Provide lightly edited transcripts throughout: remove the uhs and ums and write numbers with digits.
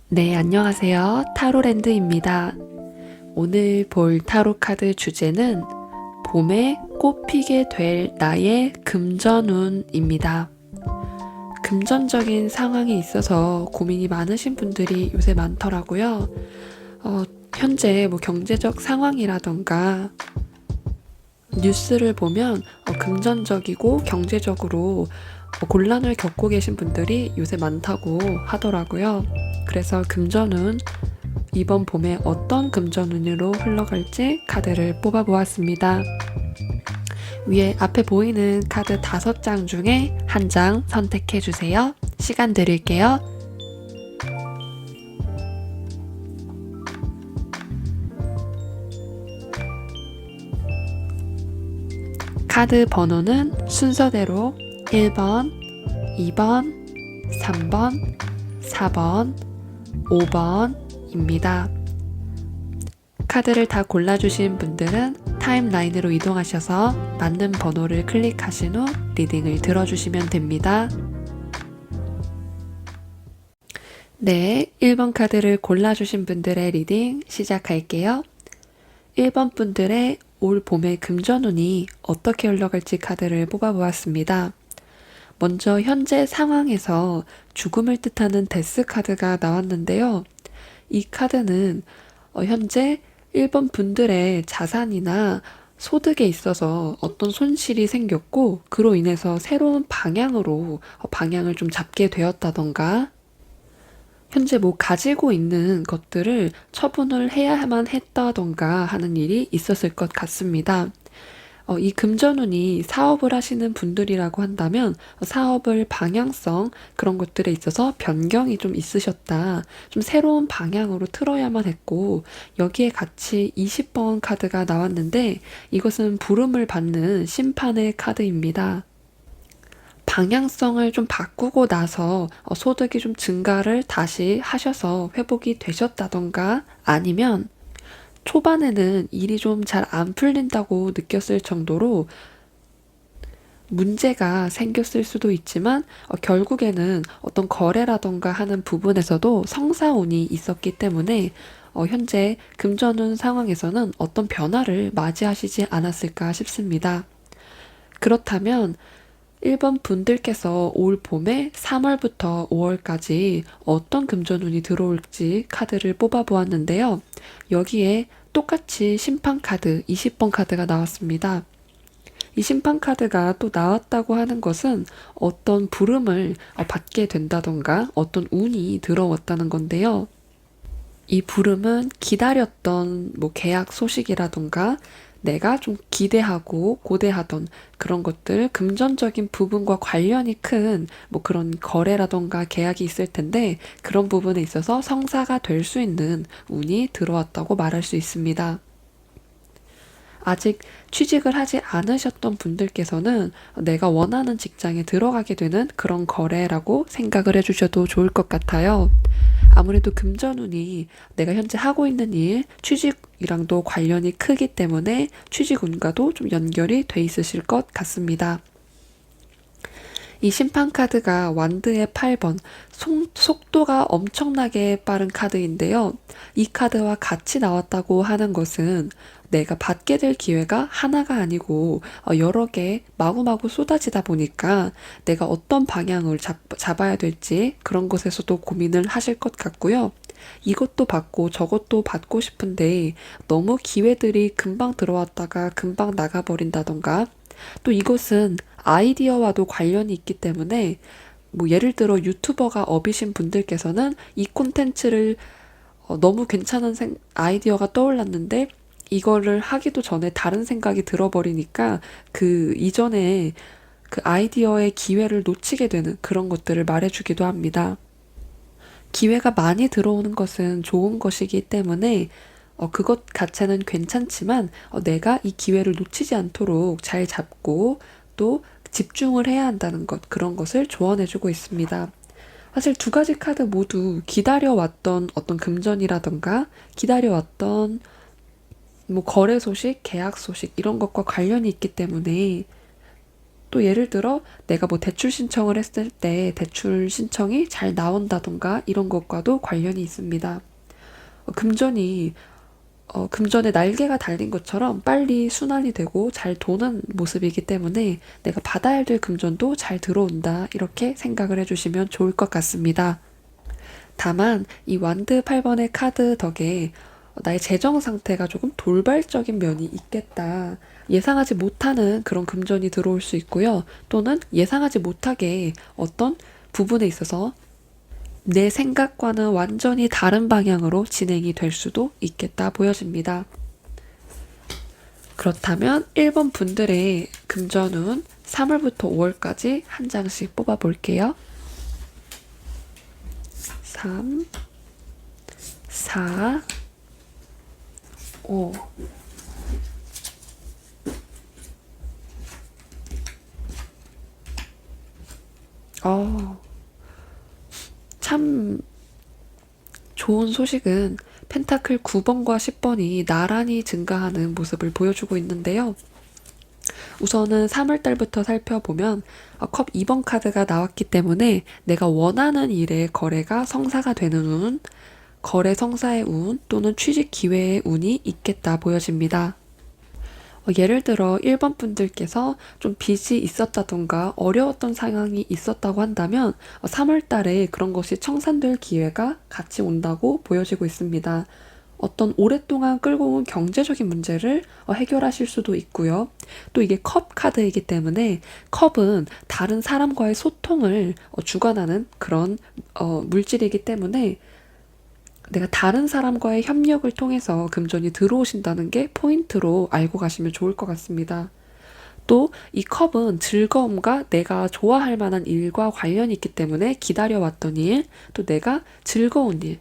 네, 안녕하세요. 타로랜드입니다. 오늘 볼 타로 카드 주제는 봄에 꽃피게 될 나의 금전운입니다. 금전적인 상황에 있어서 고민이 많으신 분들이 요새 많더라고요. 현재 경제적 상황이라던가 뉴스를 보면 금전적이고 경제적으로 곤란을 겪고 계신 분들이 요새 많다고 하더라고요. 그래서 금전운, 이번 봄에 어떤 금전운으로 흘러갈지 카드를 뽑아보았습니다. 위에 앞에 보이는 카드 5장 중에 한 장 선택해주세요. 시간 드릴게요. 카드 번호는 순서대로 1번, 2번, 3번, 4번, 5번입니다. 카드를 다 골라주신 분들은 타임라인으로 이동하셔서 맞는 번호를 클릭하신 후 리딩을 들어주시면 됩니다. 네, 1번 카드를 골라주신 분들의 리딩 시작할게요. 1번 분들의 올 봄의 금전운이 어떻게 흘러갈지 카드를 뽑아보았습니다. 먼저 현재 상황에서 죽음을 뜻하는 데스 카드가 나왔는데요. 이 카드는 현재 1번 분들의 자산이나 소득에 있어서 어떤 손실이 생겼고 그로 인해서 새로운 방향으로 방향을 좀 잡게 되었다던가 현재 가지고 있는 것들을 처분을 해야만 했다던가 하는 일이 있었을 것 같습니다. 이 금전운이 사업을 하시는 분들이라고 한다면 사업을 방향성 그런 것들에 있어서 변경이 좀 있으셨다. 좀 새로운 방향으로 틀어야만 했고 여기에 같이 20번 카드가 나왔는데 이것은 부름을 받는 심판의 카드입니다. 방향성을 좀 바꾸고 나서 소득이 좀 증가를 다시 하셔서 회복이 되셨다던가 아니면 초반에는 일이 좀 잘 안 풀린다고 느꼈을 정도로 문제가 생겼을 수도 있지만 결국에는 어떤 거래라던가 하는 부분에서도 성사운이 있었기 때문에 현재 금전운 상황에서는 어떤 변화를 맞이하시지 않았을까 싶습니다. 그렇다면 1번 분들께서 올 봄에 3월부터 5월까지 어떤 금전운이 들어올지 카드를 뽑아 보았는데요. 여기에 똑같이 심판 카드 20번 카드가 나왔습니다. 이 심판 카드가 또 나왔다고 하는 것은 어떤 부름을 받게 된다던가 어떤 운이 들어왔다는 건데요. 이 부름은 기다렸던 계약 소식이라던가 내가 좀 기대하고 고대하던 그런 것들, 금전적인 부분과 관련이 큰 그런 거래라던가 계약이 있을 텐데 그런 부분에 있어서 성사가 될 수 있는 운이 들어왔다고 말할 수 있습니다. 아직 취직을 하지 않으셨던 분들께서는 내가 원하는 직장에 들어가게 되는 그런 거래라고 생각을 해주셔도 좋을 것 같아요. 아무래도 금전운이 내가 현재 하고 있는 일, 취직이랑도 관련이 크기 때문에 취직운과도 좀 연결이 돼 있으실 것 같습니다. 이 심판 카드가 완드의 8번, 속도가 엄청나게 빠른 카드인데요. 이 카드와 같이 나왔다고 하는 것은 내가 받게 될 기회가 하나가 아니고 여러 개 마구마구 쏟아지다 보니까 내가 어떤 방향을 잡아야 될지 그런 것에서도 고민을 하실 것 같고요. 이것도 받고 저것도 받고 싶은데 너무 기회들이 금방 들어왔다가 금방 나가버린다던가 또 이것은 아이디어와도 관련이 있기 때문에 예를 들어 유튜버가 업이신 분들께서는 이 콘텐츠를 너무 괜찮은 아이디어가 떠올랐는데 이거를 하기도 전에 다른 생각이 들어버리니까 그 이전에 그 아이디어의 기회를 놓치게 되는 그런 것들을 말해주기도 합니다. 기회가 많이 들어오는 것은 좋은 것이기 때문에 그것 자체는 괜찮지만 내가 이 기회를 놓치지 않도록 잘 잡고 또 집중을 해야 한다는 것, 그런 것을 조언해주고 있습니다. 사실 두 가지 카드 모두 기다려왔던 어떤 금전이라던가 기다려왔던 거래 소식, 계약 소식 이런 것과 관련이 있기 때문에 또 예를 들어 내가 대출 신청을 했을 때 대출 신청이 잘 나온다던가 이런 것과도 관련이 있습니다. 금전에 날개가 달린 것처럼 빨리 순환이 되고 잘 도는 모습이기 때문에 내가 받아야 될 금전도 잘 들어온다 이렇게 생각을 해주시면 좋을 것 같습니다. 다만 이 완드 8번의 카드 덕에 나의 재정 상태가 조금 돌발적인 면이 있겠다. 예상하지 못하는 그런 금전이 들어올 수 있고요. 또는 예상하지 못하게 어떤 부분에 있어서 내 생각과는 완전히 다른 방향으로 진행이 될 수도 있겠다 보여집니다. 그렇다면 1번 분들의 금전운 3월부터 5월까지 한 장씩 뽑아 볼게요. 3, 4, 5. 참 좋은 소식은 펜타클 9번과 10번이 나란히 증가하는 모습을 보여주고 있는데요. 우선은 3월달부터 살펴보면 컵 2번 카드가 나왔기 때문에 내가 원하는 일의 거래가 성사가 되는 운, 거래 성사의 운 또는 취직 기회의 운이 있겠다 보여집니다. 예를 들어 1번 분들께서 좀 빚이 있었다던가 어려웠던 상황이 있었다고 한다면 3월 달에 그런 것이 청산될 기회가 같이 온다고 보여지고 있습니다. 어떤 오랫동안 끌고 온 경제적인 문제를 해결하실 수도 있고요. 또 이게 컵 카드이기 때문에 컵은 다른 사람과의 소통을 주관하는 그런 물질이기 때문에 내가 다른 사람과의 협력을 통해서 금전이 들어오신다는 게 포인트로 알고 가시면 좋을 것 같습니다. 또 이 컵은 즐거움과 내가 좋아할 만한 일과 관련이 있기 때문에 기다려왔던 일, 또 내가 즐거운 일,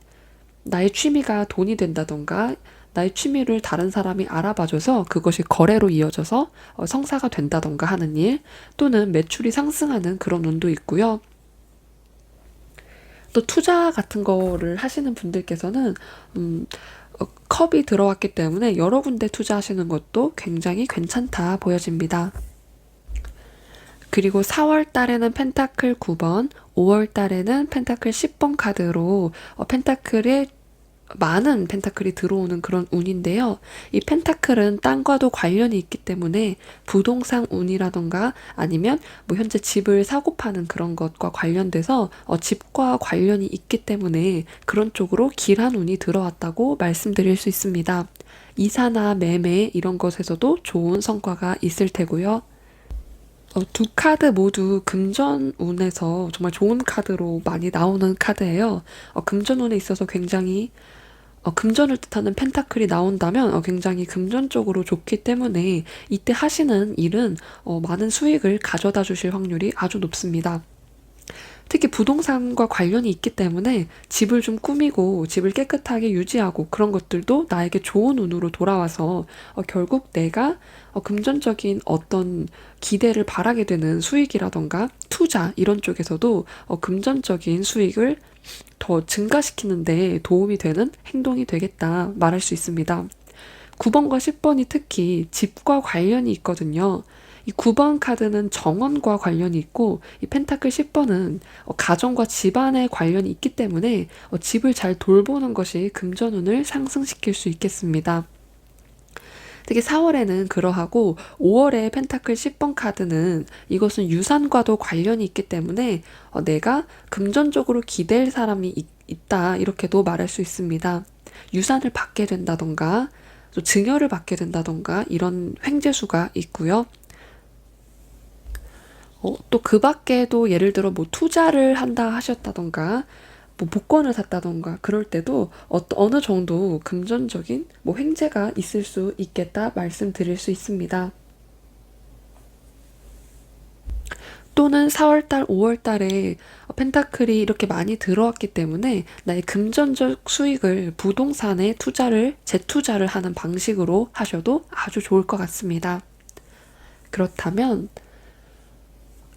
나의 취미가 돈이 된다던가 나의 취미를 다른 사람이 알아봐줘서 그것이 거래로 이어져서 성사가 된다던가 하는 일, 또는 매출이 상승하는 그런 운도 있고요. 또 투자 같은 거를 하시는 분들께서는 컵이 들어왔기 때문에 여러 군데 투자하시는 것도 굉장히 괜찮다 보여집니다. 그리고 4월 달에는 펜타클 9번, 5월 달에는 펜타클 10번 카드로 펜타클에 많은 펜타클이 들어오는 그런 운인데요. 이 펜타클은 땅과도 관련이 있기 때문에 부동산 운이라던가 아니면 뭐 현재 집을 사고 파는 그런 것과 관련돼서 집과 관련이 있기 때문에 그런 쪽으로 길한 운이 들어왔다고 말씀드릴 수 있습니다. 이사나 매매 이런 것에서도 좋은 성과가 있을 테고요. 두 카드 모두 금전운에서 정말 좋은 카드로 많이 나오는 카드예요. 금전운에 있어서 굉장히 금전을 뜻하는 펜타클이 나온다면 굉장히 금전적으로 좋기 때문에 이때 하시는 일은 많은 수익을 가져다 주실 확률이 아주 높습니다. 특히 부동산과 관련이 있기 때문에 집을 좀 꾸미고 집을 깨끗하게 유지하고 그런 것들도 나에게 좋은 운으로 돌아와서 결국 내가 금전적인 어떤 기대를 바라게 되는 수익이라던가 투자 이런 쪽에서도 금전적인 수익을 더 증가시키는 데 도움이 되는 행동이 되겠다 말할 수 있습니다. 9번과 10번이 특히 집과 관련이 있거든요. 이 9번 카드는 정원과 관련이 있고 이 펜타클 10번은 가정과 집안에 관련이 있기 때문에 집을 잘 돌보는 것이 금전운을 상승시킬 수 있겠습니다. 특히 4월에는 그러하고 5월에 펜타클 10번 카드는 이것은 유산과도 관련이 있기 때문에 내가 금전적으로 기댈 사람이 있다 이렇게도 말할 수 있습니다. 유산을 받게 된다던가 또 증여를 받게 된다던가 이런 횡재수가 있고요. 또 그 밖에도 예를 들어 뭐 투자를 한다 하셨다던가 뭐 복권을 샀다던가 그럴 때도 어느 정도 금전적인 뭐 횡재가 있을 수 있겠다 말씀드릴 수 있습니다. 또는 4월달, 5월달에 펜타클이 이렇게 많이 들어왔기 때문에 나의 금전적 수익을 부동산에 재투자를 하는 방식으로 하셔도 아주 좋을 것 같습니다. 그렇다면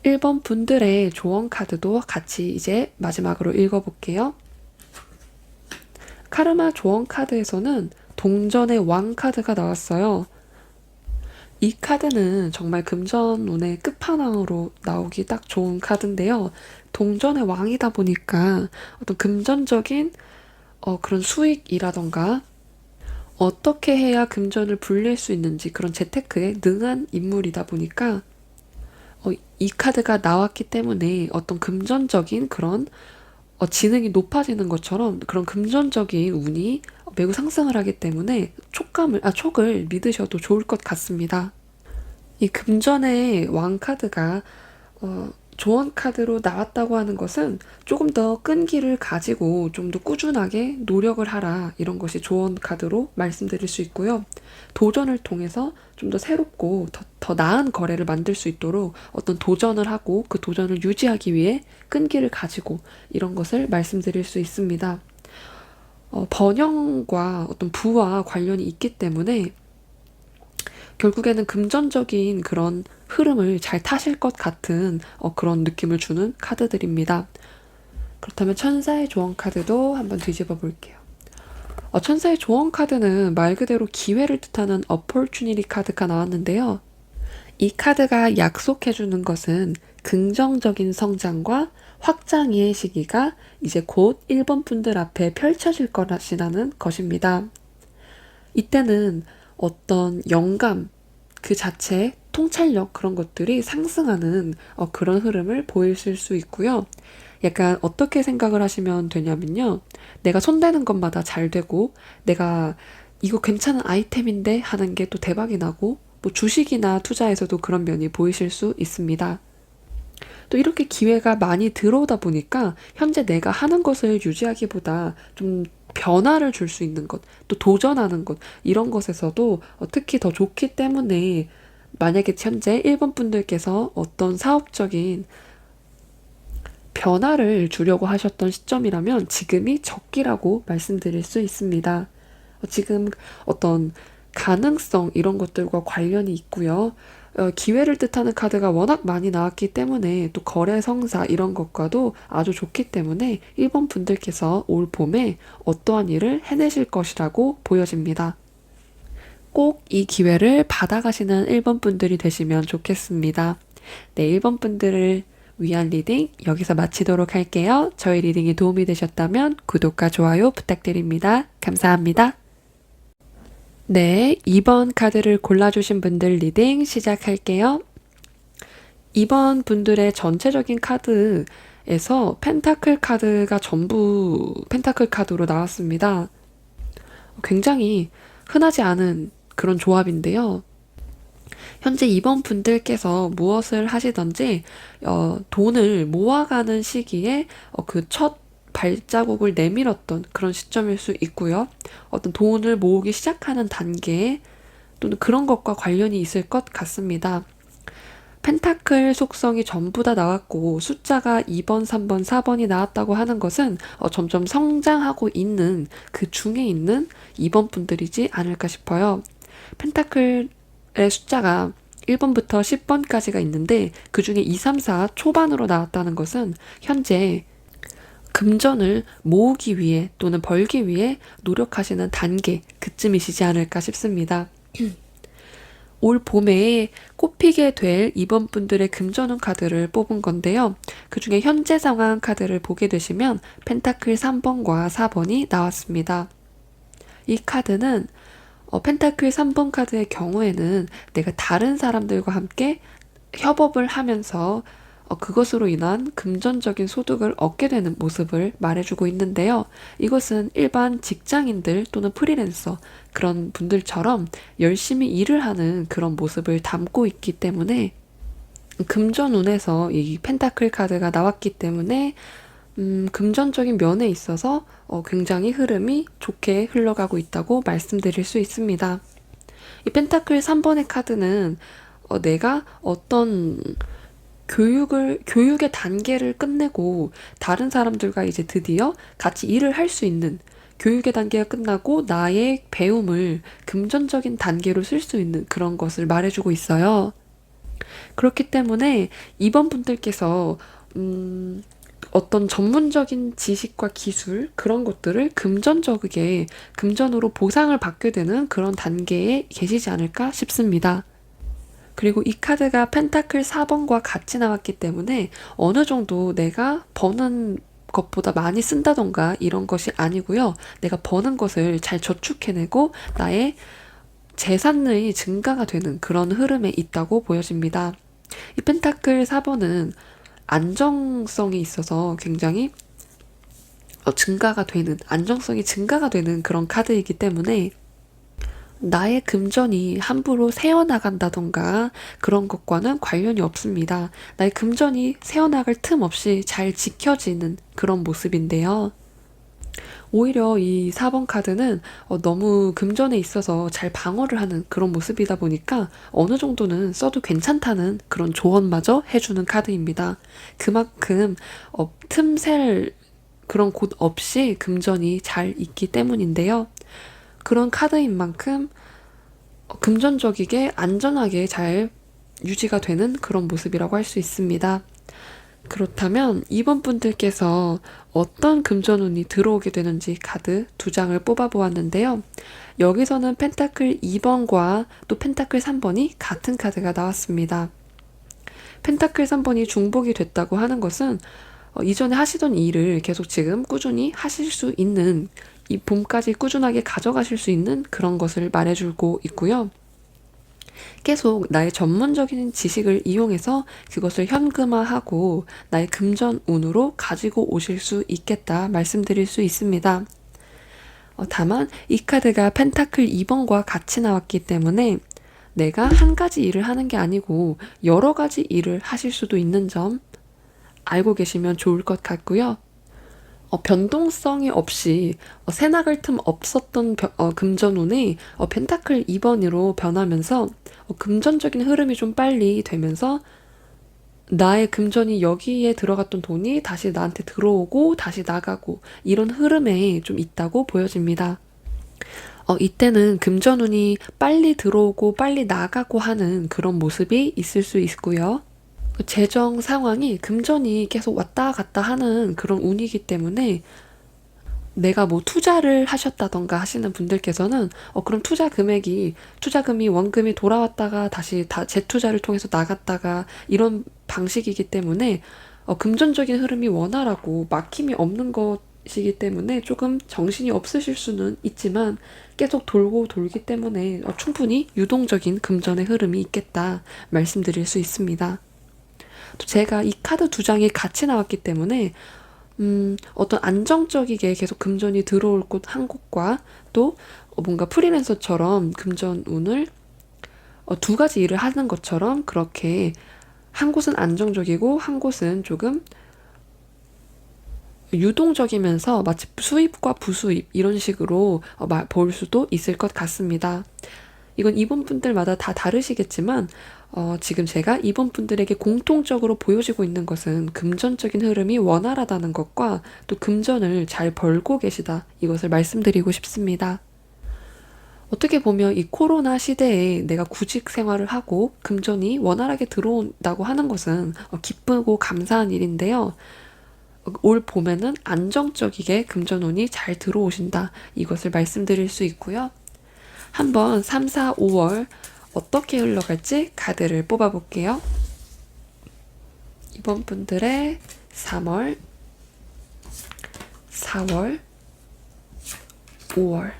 1번 분들의 조언 카드도 같이 이제 마지막으로 읽어볼게요. 카르마 조언 카드에서는 동전의 왕 카드가 나왔어요. 이 카드는 정말 금전운의 끝판왕으로 나오기 딱 좋은 카드인데요. 동전의 왕이다 보니까 어떤 금전적인 그런 수익이라던가 어떻게 해야 금전을 불릴 수 있는지 그런 재테크에 능한 인물이다 보니까 이 카드가 나왔기 때문에 어떤 금전적인 그런 지능이 높아지는 것처럼 그런 금전적인 운이 매우 상승을 하기 때문에 촉을 믿으셔도 좋을 것 같습니다. 이 금전의 왕 카드가 조언 카드로 나왔다고 하는 것은 조금 더 끈기를 가지고 좀 더 꾸준하게 노력을 하라 이런 것이 조언 카드로 말씀드릴 수 있고요. 도전을 통해서 좀 더 새롭고 더 나은 거래를 만들 수 있도록 어떤 도전을 하고 그 도전을 유지하기 위해 끈기를 가지고 이런 것을 말씀드릴 수 있습니다. 번영과 어떤 부와 관련이 있기 때문에 결국에는 금전적인 그런 흐름을 잘 타실 것 같은 그런 느낌을 주는 카드들입니다. 그렇다면 천사의 조언 카드도 한번 뒤집어 볼게요. 천사의 조언 카드는 말 그대로 기회를 뜻하는 opportunity 카드가 나왔는데요. 이 카드가 약속해주는 것은 긍정적인 성장과 확장의 시기가 이제 곧 1번 분들 앞에 펼쳐질 것이라는 것입니다. 이때는 어떤 영감 그 자체 통찰력 그런 것들이 상승하는 그런 흐름을 보이실 수 있고요. 약간 어떻게 생각을 하시면 되냐면요. 내가 손대는 것마다 잘 되고 내가 이거 괜찮은 아이템인데 하는 게 또 대박이 나고 뭐 주식이나 투자에서도 그런 면이 보이실 수 있습니다. 또 이렇게 기회가 많이 들어오다 보니까 현재 내가 하는 것을 유지하기보다 좀 변화를 줄 수 있는 것, 또 도전하는 것 이런 것에서도 특히 더 좋기 때문에 만약에 현재 1번 분들께서 어떤 사업적인 변화를 주려고 하셨던 시점이라면 지금이 적기라고 말씀드릴 수 있습니다. 지금 어떤 가능성 이런 것들과 관련이 있고요. 기회를 뜻하는 카드가 워낙 많이 나왔기 때문에 또 거래 성사 이런 것과도 아주 좋기 때문에 1번 분들께서 올 봄에 어떠한 일을 해내실 것이라고 보여집니다. 꼭 이 기회를 받아가시는 1번 분들이 되시면 좋겠습니다. 네, 1번 분들을 위한 리딩 여기서 마치도록 할게요. 저희 리딩이 도움이 되셨다면 구독과 좋아요 부탁드립니다. 감사합니다. 네, 2번 카드를 골라주신 분들 리딩 시작할게요. 2번 분들의 전체적인 카드에서 펜타클 카드가 전부 펜타클 카드로 나왔습니다. 굉장히 흔하지 않은 그런 조합인데요. 현재 2번 분들께서 무엇을 하시던지 돈을 모아가는 시기에 그 첫 발자국을 내밀었던 그런 시점일 수 있고요. 어떤 돈을 모으기 시작하는 단계 또는 그런 것과 관련이 있을 것 같습니다. 펜타클 속성이 전부 다 나왔고 숫자가 2번, 3번, 4번이 나왔다고 하는 것은 점점 성장하고 있는 그 중에 있는 2번 분들이지 않을까 싶어요. 펜타클의 숫자가 1번부터 10번까지가 있는데 그 중에 2, 3, 4 초반으로 나왔다는 것은 현재 금전을 모으기 위해 또는 벌기 위해 노력하시는 단계 그쯤이시지 않을까 싶습니다. 올 봄에 꼽히게 될 2번 분들의 금전운 카드를 뽑은 건데요. 그 중에 현재 상황 카드를 보게 되시면 펜타클 3번과 4번이 나왔습니다. 이 카드는 펜타클 3번 카드의 경우에는 내가 다른 사람들과 함께 협업을 하면서 그것으로 인한 금전적인 소득을 얻게 되는 모습을 말해주고 있는데요. 이것은 일반 직장인들 또는 프리랜서 그런 분들처럼 열심히 일을 하는 그런 모습을 담고 있기 때문에 금전운에서 이 펜타클 카드가 나왔기 때문에 금전적인 면에 있어서 굉장히 흐름이 좋게 흘러가고 있다고 말씀드릴 수 있습니다. 이 펜타클 3번의 카드는 내가 어떤 교육의 단계를 끝내고 다른 사람들과 이제 드디어 같이 일을 할 수 있는 교육의 단계가 끝나고 나의 배움을 금전적인 단계로 쓸 수 있는 그런 것을 말해주고 있어요. 그렇기 때문에 이번 분들께서 어떤 전문적인 지식과 기술 그런 것들을 금전으로 보상을 받게 되는 그런 단계에 계시지 않을까 싶습니다. 그리고 이 카드가 펜타클 4번과 같이 나왔기 때문에 어느 정도 내가 버는 것보다 많이 쓴다던가 이런 것이 아니고요. 내가 버는 것을 잘 저축해내고 나의 재산의 증가가 되는 그런 흐름에 있다고 보여집니다. 이 펜타클 4번은 안정성이 있어서 굉장히 안정성이 증가가 되는 그런 카드이기 때문에 나의 금전이 함부로 새어나간다던가 그런 것과는 관련이 없습니다. 나의 금전이 새어나갈 틈 없이 잘 지켜지는 그런 모습인데요. 오히려 이 4번 카드는 너무 금전에 있어서 잘 방어를 하는 그런 모습이다 보니까 어느 정도는 써도 괜찮다는 그런 조언마저 해주는 카드입니다. 그만큼 틈셀 그런 곳 없이 금전이 잘 있기 때문인데요. 그런 카드인 만큼 금전적이게 안전하게 잘 유지가 되는 그런 모습이라고 할 수 있습니다. 그렇다면 이번 분들께서 어떤 금전운이 들어오게 되는지 카드 2장을 뽑아보았는데요. 여기서는 펜타클 2번과 또 펜타클 3번이 같은 카드가 나왔습니다. 펜타클 3번이 중복이 됐다고 하는 것은 이전에 하시던 일을 계속 지금 꾸준히 하실 수 있는 이 봄까지 꾸준하게 가져가실 수 있는 그런 것을 말해주고 있고요. 계속 나의 전문적인 지식을 이용해서 그것을 현금화하고 나의 금전운으로 가지고 오실 수 있겠다 말씀드릴 수 있습니다. 다만 이 카드가 펜타클 2번과 같이 나왔기 때문에 내가 한 가지 일을 하는 게 아니고 여러 가지 일을 하실 수도 있는 점 알고 계시면 좋을 것 같고요. 변동성이 없이 새나갈 틈 없었던 금전운이 펜타클 2번으로 변하면서 금전적인 흐름이 좀 빨리 되면서 나의 금전이 여기에 들어갔던 돈이 다시 나한테 들어오고 다시 나가고 이런 흐름에 좀 있다고 보여집니다. 이때는 금전운이 빨리 들어오고 빨리 나가고 하는 그런 모습이 있을 수 있고요. 재정 상황이 금전이 계속 왔다 갔다 하는 그런 운이기 때문에 내가 뭐 투자를 하셨다던가 하시는 분들께서는 그럼 투자금이 원금이 돌아왔다가 다시 재투자를 통해서 나갔다가 이런 방식이기 때문에 금전적인 흐름이 원활하고 막힘이 없는 것이기 때문에 조금 정신이 없으실 수는 있지만 계속 돌고 돌기 때문에 충분히 유동적인 금전의 흐름이 있겠다 말씀드릴 수 있습니다. 또 제가 이 카드 두 장이 같이 나왔기 때문에 어떤 안정적이게 계속 금전이 들어올 곳 한 곳과 또 뭔가 프리랜서처럼 금전 운을 두 가지 일을 하는 것처럼 그렇게 한 곳은 안정적이고 한 곳은 조금 유동적이면서 마치 수입과 부수입 이런 식으로 볼 수도 있을 것 같습니다. 이건 이번 분들마다 다 다르시겠지만 지금 제가 이번 분들에게 공통적으로 보여지고 있는 것은 금전적인 흐름이 원활하다는 것과 또 금전을 잘 벌고 계시다 이것을 말씀드리고 싶습니다. 어떻게 보면 이 코로나 시대에 내가 구직 생활을 하고 금전이 원활하게 들어온다고 하는 것은 기쁘고 감사한 일인데요. 올 봄에는 안정적이게 금전운이 잘 들어오신다 이것을 말씀드릴 수 있고요. 한번 3, 4, 5월 어떻게 흘러갈지 카드를 뽑아볼게요. 이번 분들의 3월, 4월, 5월.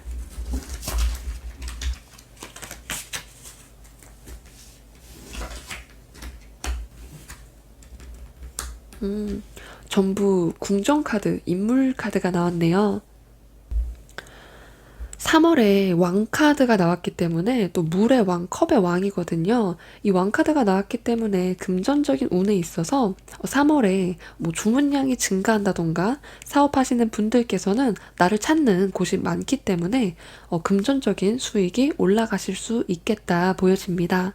전부 궁정 카드, 인물 카드가 나왔네요. 3월에 왕 카드가 나왔기 때문에 또 물의 왕, 컵의 왕이거든요. 이 왕 카드가 나왔기 때문에 금전적인 운에 있어서 3월에 뭐 주문량이 증가한다던가 사업하시는 분들께서는 나를 찾는 곳이 많기 때문에 금전적인 수익이 올라가실 수 있겠다 보여집니다.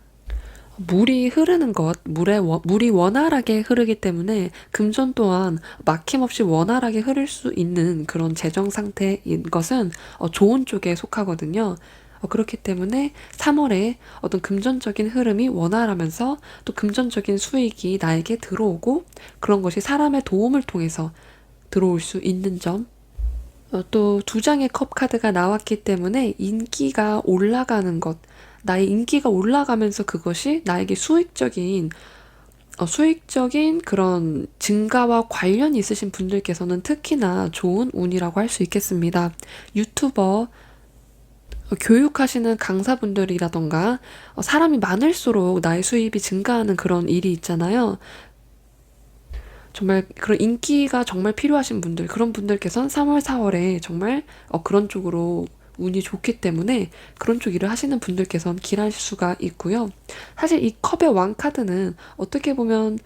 물이 흐르는 것, 물이 원활하게 흐르기 때문에 금전 또한 막힘없이 원활하게 흐를 수 있는 그런 재정 상태인 것은 좋은 쪽에 속하거든요. 그렇기 때문에 3월에 어떤 금전적인 흐름이 원활하면서 또 금전적인 수익이 나에게 들어오고 그런 것이 사람의 도움을 통해서 들어올 수 있는 점. 또 두 장의 컵 카드가 나왔기 때문에 인기가 올라가는 것, 나의 인기가 올라가면서 그것이 나에게 수익적인 그런 증가와 관련이 있으신 분들께서는 특히나 좋은 운이라고 할 수 있겠습니다. 유튜버, 교육하시는 강사분들이라던가 사람이 많을수록 나의 수입이 증가하는 그런 일이 있잖아요. 정말 그런 인기가 정말 필요하신 분들, 그런 분들께서는 3월, 4월에 정말 그런 쪽으로 운이 좋기 때문에 그런 쪽 일을 하시는 분들께서는 길할 수가 있고요. 사실 이 컵의 왕 카드는 어떻게 보면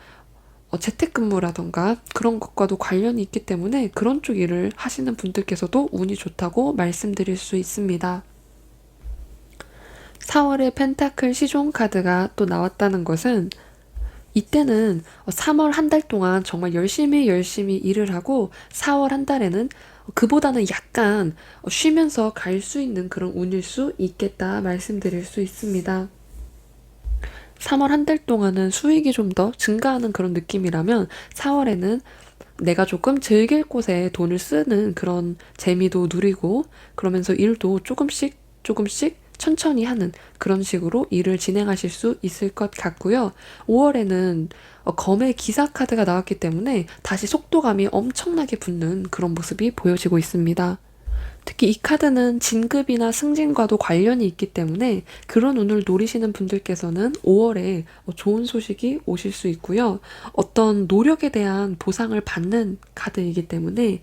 재택근무라던가 그런 것과도 관련이 있기 때문에 그런 쪽 일을 하시는 분들께서도 운이 좋다고 말씀드릴 수 있습니다. 4월에 펜타클 시종 카드가 또 나왔다는 것은 이때는 3월 한 달 동안 정말 열심히 일을 하고 4월 한 달에는 그보다는 약간 쉬면서 갈 수 있는 그런 운일 수 있겠다 말씀드릴 수 있습니다. 3월 한 달 동안은 수익이 좀 더 증가하는 그런 느낌이라면 4월에는 내가 조금 즐길 곳에 돈을 쓰는 그런 재미도 누리고 그러면서 일도 조금씩 천천히 하는 그런 식으로 일을 진행하실 수 있을 것 같고요. 5월에는 검의 기사 카드가 나왔기 때문에 다시 속도감이 엄청나게 붙는 그런 모습이 보여지고 있습니다. 특히 이 카드는 진급이나 승진과도 관련이 있기 때문에 그런 운을 노리시는 분들께서는 5월에 좋은 소식이 오실 수 있고요. 어떤 노력에 대한 보상을 받는 카드이기 때문에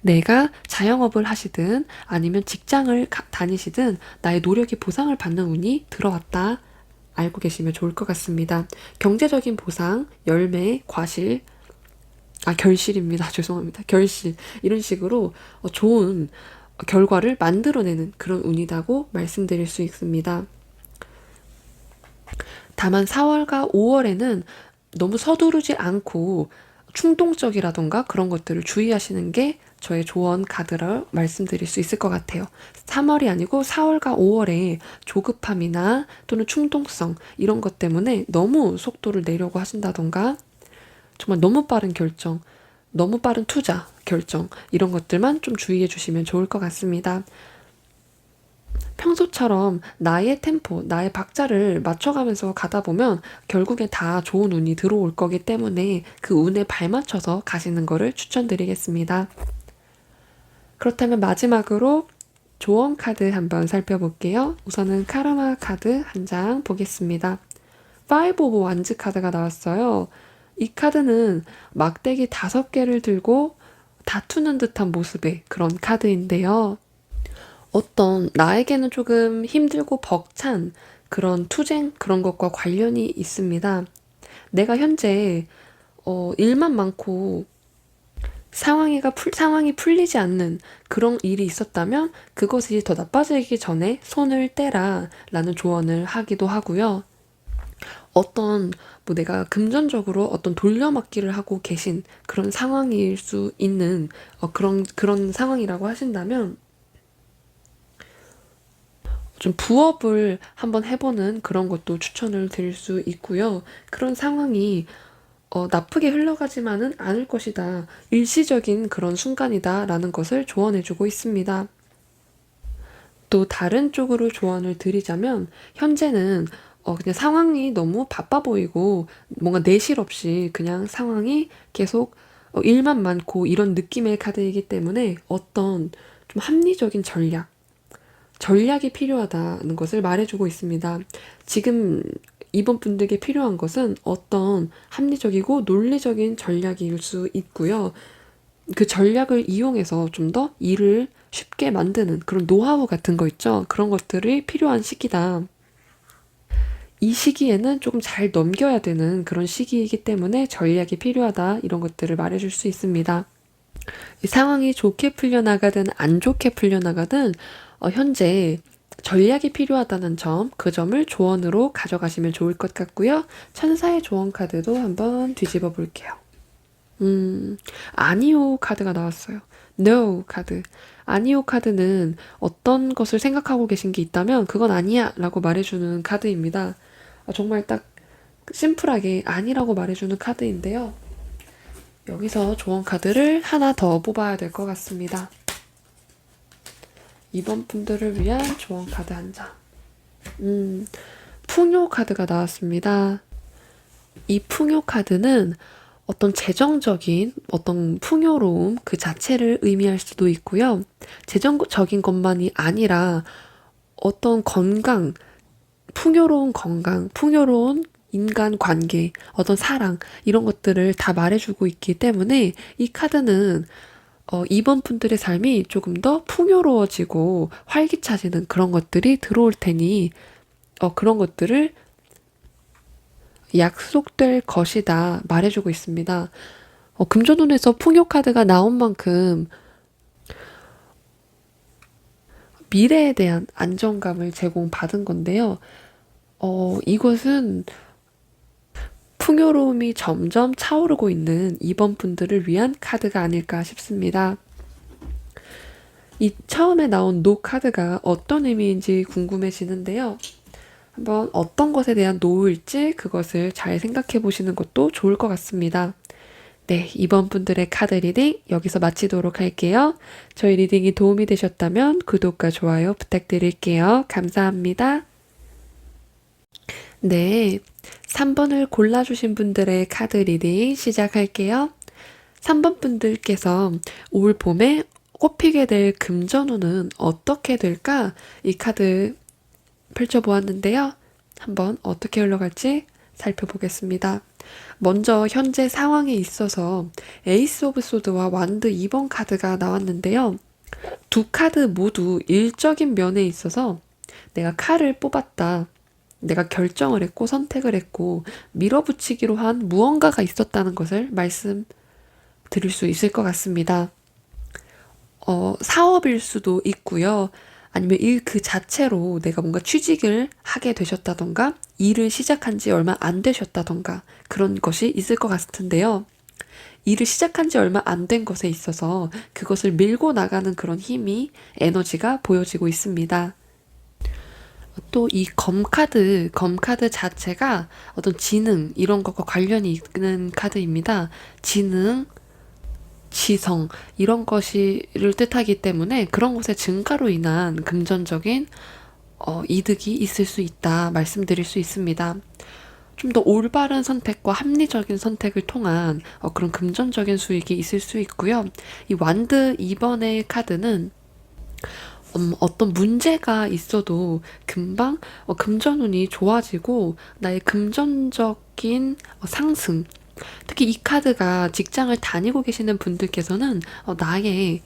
내가 자영업을 하시든 아니면 직장을 다니시든 나의 노력이 보상을 받는 운이 들어왔다. 알고 계시면 좋을 것 같습니다. 경제적인 보상, 열매, 결실입니다. 죄송합니다. 결실. 이런 식으로 좋은 결과를 만들어내는 그런 운이라고 말씀드릴 수 있습니다. 다만 4월과 5월에는 너무 서두르지 않고 충동적이라던가 그런 것들을 주의하시는 게 저의 조언 카드를 말씀드릴 수 있을 것 같아요. 3월이 아니고 4월과 5월에 조급함이나 또는 충동성 이런 것 때문에 너무 속도를 내려고 하신다던가 정말 너무 빠른 결정, 너무 빠른 투자 결정 이런 것들만 좀 주의해 주시면 좋을 것 같습니다. 평소처럼 나의 템포, 나의 박자를 맞춰가면서 가다 보면 결국에 다 좋은 운이 들어올 거기 때문에 그 운에 발맞춰서 가시는 거를 추천드리겠습니다. 그렇다면 마지막으로 조언 카드 한번 살펴볼게요. 우선은 카르마 카드 한 장 보겠습니다. 5 오브 완즈 카드가 나왔어요. 이 카드는 막대기 5개를 들고 다투는 듯한 모습의 그런 카드인데요. 어떤 나에게는 조금 힘들고 벅찬 그런 투쟁 그런 것과 관련이 있습니다. 내가 현재 일만 많고 상황이 풀리지 않는 그런 일이 있었다면 그것이 더 나빠지기 전에 손을 떼라 라는 조언을 하기도 하고요. 어떤 내가 금전적으로 어떤 돌려막기를 하고 계신 그런 상황일 수 있는 그런 상황이라고 하신다면 좀 부업을 한번 해보는 그런 것도 추천을 드릴 수 있고요. 그런 상황이 나쁘게 흘러가지만은 않을 것이다. 일시적인 그런 순간이다 라는 것을 조언해주고 있습니다. 또 다른 쪽으로 조언을 드리자면 현재는 그냥 상황이 너무 바빠 보이고 뭔가 내실 없이 그냥 상황이 계속 일만 많고 이런 느낌의 카드이기 때문에 어떤 좀 합리적인 전략이 필요하다는 것을 말해주고 있습니다. 지금 이번 분들께 필요한 것은 어떤 합리적이고 논리적인 전략일 수 있고요. 그 전략을 이용해서 좀 더 일을 쉽게 만드는 그런 노하우 같은 거 있죠. 그런 것들이 필요한 시기다. 이 시기에는 조금 잘 넘겨야 되는 그런 시기이기 때문에 전략이 필요하다. 이런 것들을 말해줄 수 있습니다. 이 상황이 좋게 풀려나가든 안 좋게 풀려나가든 현재 전략이 필요하다는 점, 그 점을 조언으로 가져가시면 좋을 것 같고요. 천사의 조언 카드도 한번 뒤집어 볼게요. 아니오 카드가 나왔어요. No 카드. 아니오 카드는 어떤 것을 생각하고 계신 게 있다면 그건 아니야 라고 말해주는 카드입니다. 정말 딱 심플하게 아니라고 말해주는 카드인데요. 여기서 조언 카드를 하나 더 뽑아야 될 것 같습니다. 이번 분들을 위한 조언 카드 한 장. 풍요 카드가 나왔습니다. 이 풍요 카드는 어떤 재정적인 어떤 풍요로움 그 자체를 의미할 수도 있고요. 재정적인 것만이 아니라 어떤 건강, 풍요로운 건강, 풍요로운 인간 관계, 어떤 사랑 이런 것들을 다 말해주고 있기 때문에 이 카드는 이번 분들의 삶이 조금 더 풍요로워지고 활기차지는 그런 것들이 들어올 테니 그런 것들을 약속될 것이다 말해주고 있습니다. 금전운에서 풍요 카드가 나온 만큼 미래에 대한 안정감을 제공받은 건데요. 이것은 풍요로움이 점점 차오르고 있는 이번 분들을 위한 카드가 아닐까 싶습니다. 이 처음에 나온 노 카드가 어떤 의미인지 궁금해지는데요. 한번 어떤 것에 대한 노일지 그것을 잘 생각해 보시는 것도 좋을 것 같습니다. 네, 이번 분들의 카드 리딩 여기서 마치도록 할게요. 저희 리딩이 도움이 되셨다면 구독과 좋아요 부탁드릴게요. 감사합니다. 네, 3번을 골라주신 분들의 카드 리딩 시작할게요. 3번 분들께서 올 봄에 꼽히게 될 금전운은 어떻게 될까? 이 카드 펼쳐보았는데요. 한번 어떻게 흘러갈지 살펴보겠습니다. 먼저 현재 상황에 있어서 에이스 오브 소드와 완드 2번 카드가 나왔는데요. 두 카드 모두 일적인 면에 있어서 내가 칼을 뽑았다. 내가 결정을 했고 선택을 했고 밀어붙이기로 한 무언가가 있었다는 것을 말씀드릴 수 있을 것 같습니다. 사업일 수도 있고요. 아니면 일 그 자체로 내가 뭔가 취직을 하게 되셨다던가 일을 시작한 지 얼마 안 되셨다던가 그런 것이 있을 것 같은데요. 일을 시작한 지 얼마 안 된 것에 있어서 그것을 밀고 나가는 그런 힘이 에너지가 보여지고 있습니다. 또 이 검카드 자체가 어떤 지능, 이런 것과 관련이 있는 카드입니다. 지능, 지성, 이런 것을 뜻하기 때문에 그런 것의 증가로 인한 금전적인 이득이 있을 수 있다 말씀드릴 수 있습니다. 좀 더 올바른 선택과 합리적인 선택을 통한 그런 금전적인 수익이 있을 수 있고요. 이 완드 2번의 카드는 어떤 문제가 있어도 금방 금전운이 좋아지고 나의 금전적인 상승, 특히 이 카드가 직장을 다니고 계시는 분들께서는 나의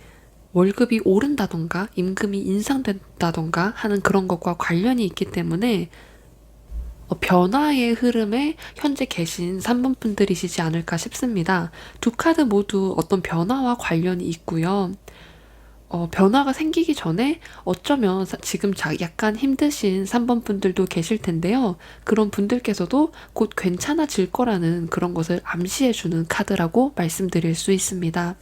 월급이 오른다던가 임금이 인상된다던가 하는 그런 것과 관련이 있기 때문에 변화의 흐름에 현재 계신 3번 분들이시지 않을까 싶습니다. 두 카드 모두 어떤 변화와 관련이 있고요. 변화가 생기기 전에 어쩌면 지금 약간 힘드신 3번 분들도 계실 텐데요. 그런 분들께서도 곧 괜찮아질 거라는 그런 것을 암시해주는 카드라고 말씀드릴 수 있습니다.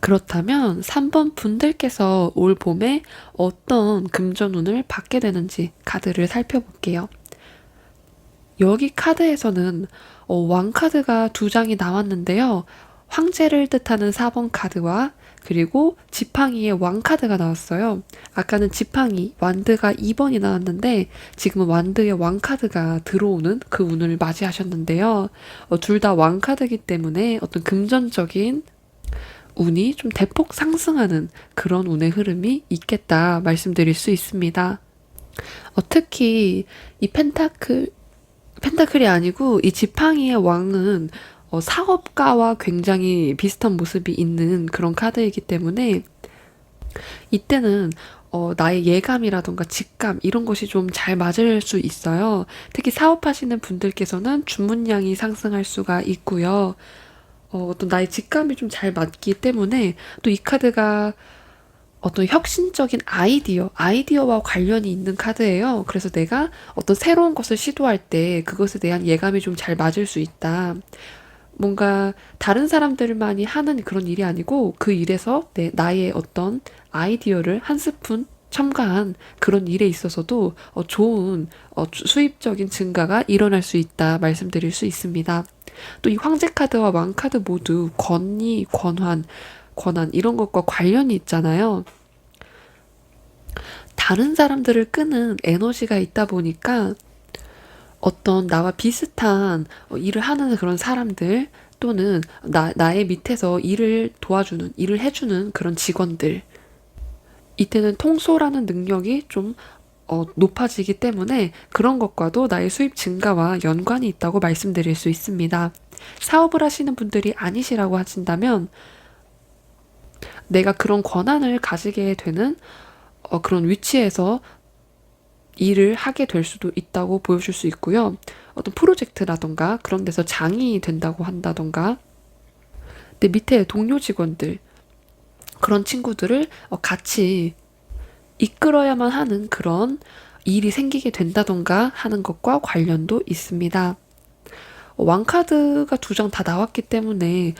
그렇다면 3번 분들께서 올 봄에 어떤 금전운을 받게 되는지 카드를 살펴볼게요. 여기 카드에서는 왕카드가 두 장이 나왔는데요. 황제를 뜻하는 4번 카드와 그리고 지팡이의 왕카드가 나왔어요. 아까는 지팡이, 완드가 2번이 나왔는데 지금은 완드의 왕카드가 들어오는 그 운을 맞이하셨는데요. 둘 다 왕카드이기 때문에 어떤 금전적인 운이 좀 대폭 상승하는 그런 운의 흐름이 있겠다 말씀드릴 수 있습니다. 특히 이 펜타클이 아니고 이 지팡이의 왕은 사업가와 굉장히 비슷한 모습이 있는 그런 카드이기 때문에 이때는 나의 예감이라던가 직감 이런 것이 좀 잘 맞을 수 있어요. 특히 사업하시는 분들께서는 주문량이 상승할 수가 있고요. 어떤 나의 직감이 좀 잘 맞기 때문에 또 이 카드가 어떤 혁신적인 아이디어와 관련이 있는 카드예요. 그래서 내가 어떤 새로운 것을 시도할 때 그것에 대한 예감이 좀 잘 맞을 수 있다. 뭔가 다른 사람들만이 하는 그런 일이 아니고 그 일에서 나의 어떤 아이디어를 한 스푼 첨가한 그런 일에 있어서도 좋은 수입적인 증가가 일어날 수 있다 말씀드릴 수 있습니다. 또 이 황제 카드와 왕 카드 모두 권위, 권한 이런 것과 관련이 있잖아요. 다른 사람들을 끄는 에너지가 있다 보니까 어떤 나와 비슷한 일을 하는 그런 사람들 또는 나의 밑에서 일을 도와주는, 일을 해주는 그런 직원들. 이때는 통솔하는 능력이 좀 높아지기 때문에 그런 것과도 나의 수입 증가와 연관이 있다고 말씀드릴 수 있습니다. 사업을 하시는 분들이 아니시라고 하신다면 내가 그런 권한을 가지게 되는 그런 위치에서 일을 하게 될 수도 있다고 보여줄 수 있고요. 어떤 프로젝트라던가 그런 데서 장이 된다고 한다던가 내 밑에 동료 직원들 그런 친구들을 같이 이끌어야만 하는 그런 일이 생기게 된다던가 하는 것과 관련도 있습니다. 왕카드가 두 장 다 나왔기 때문에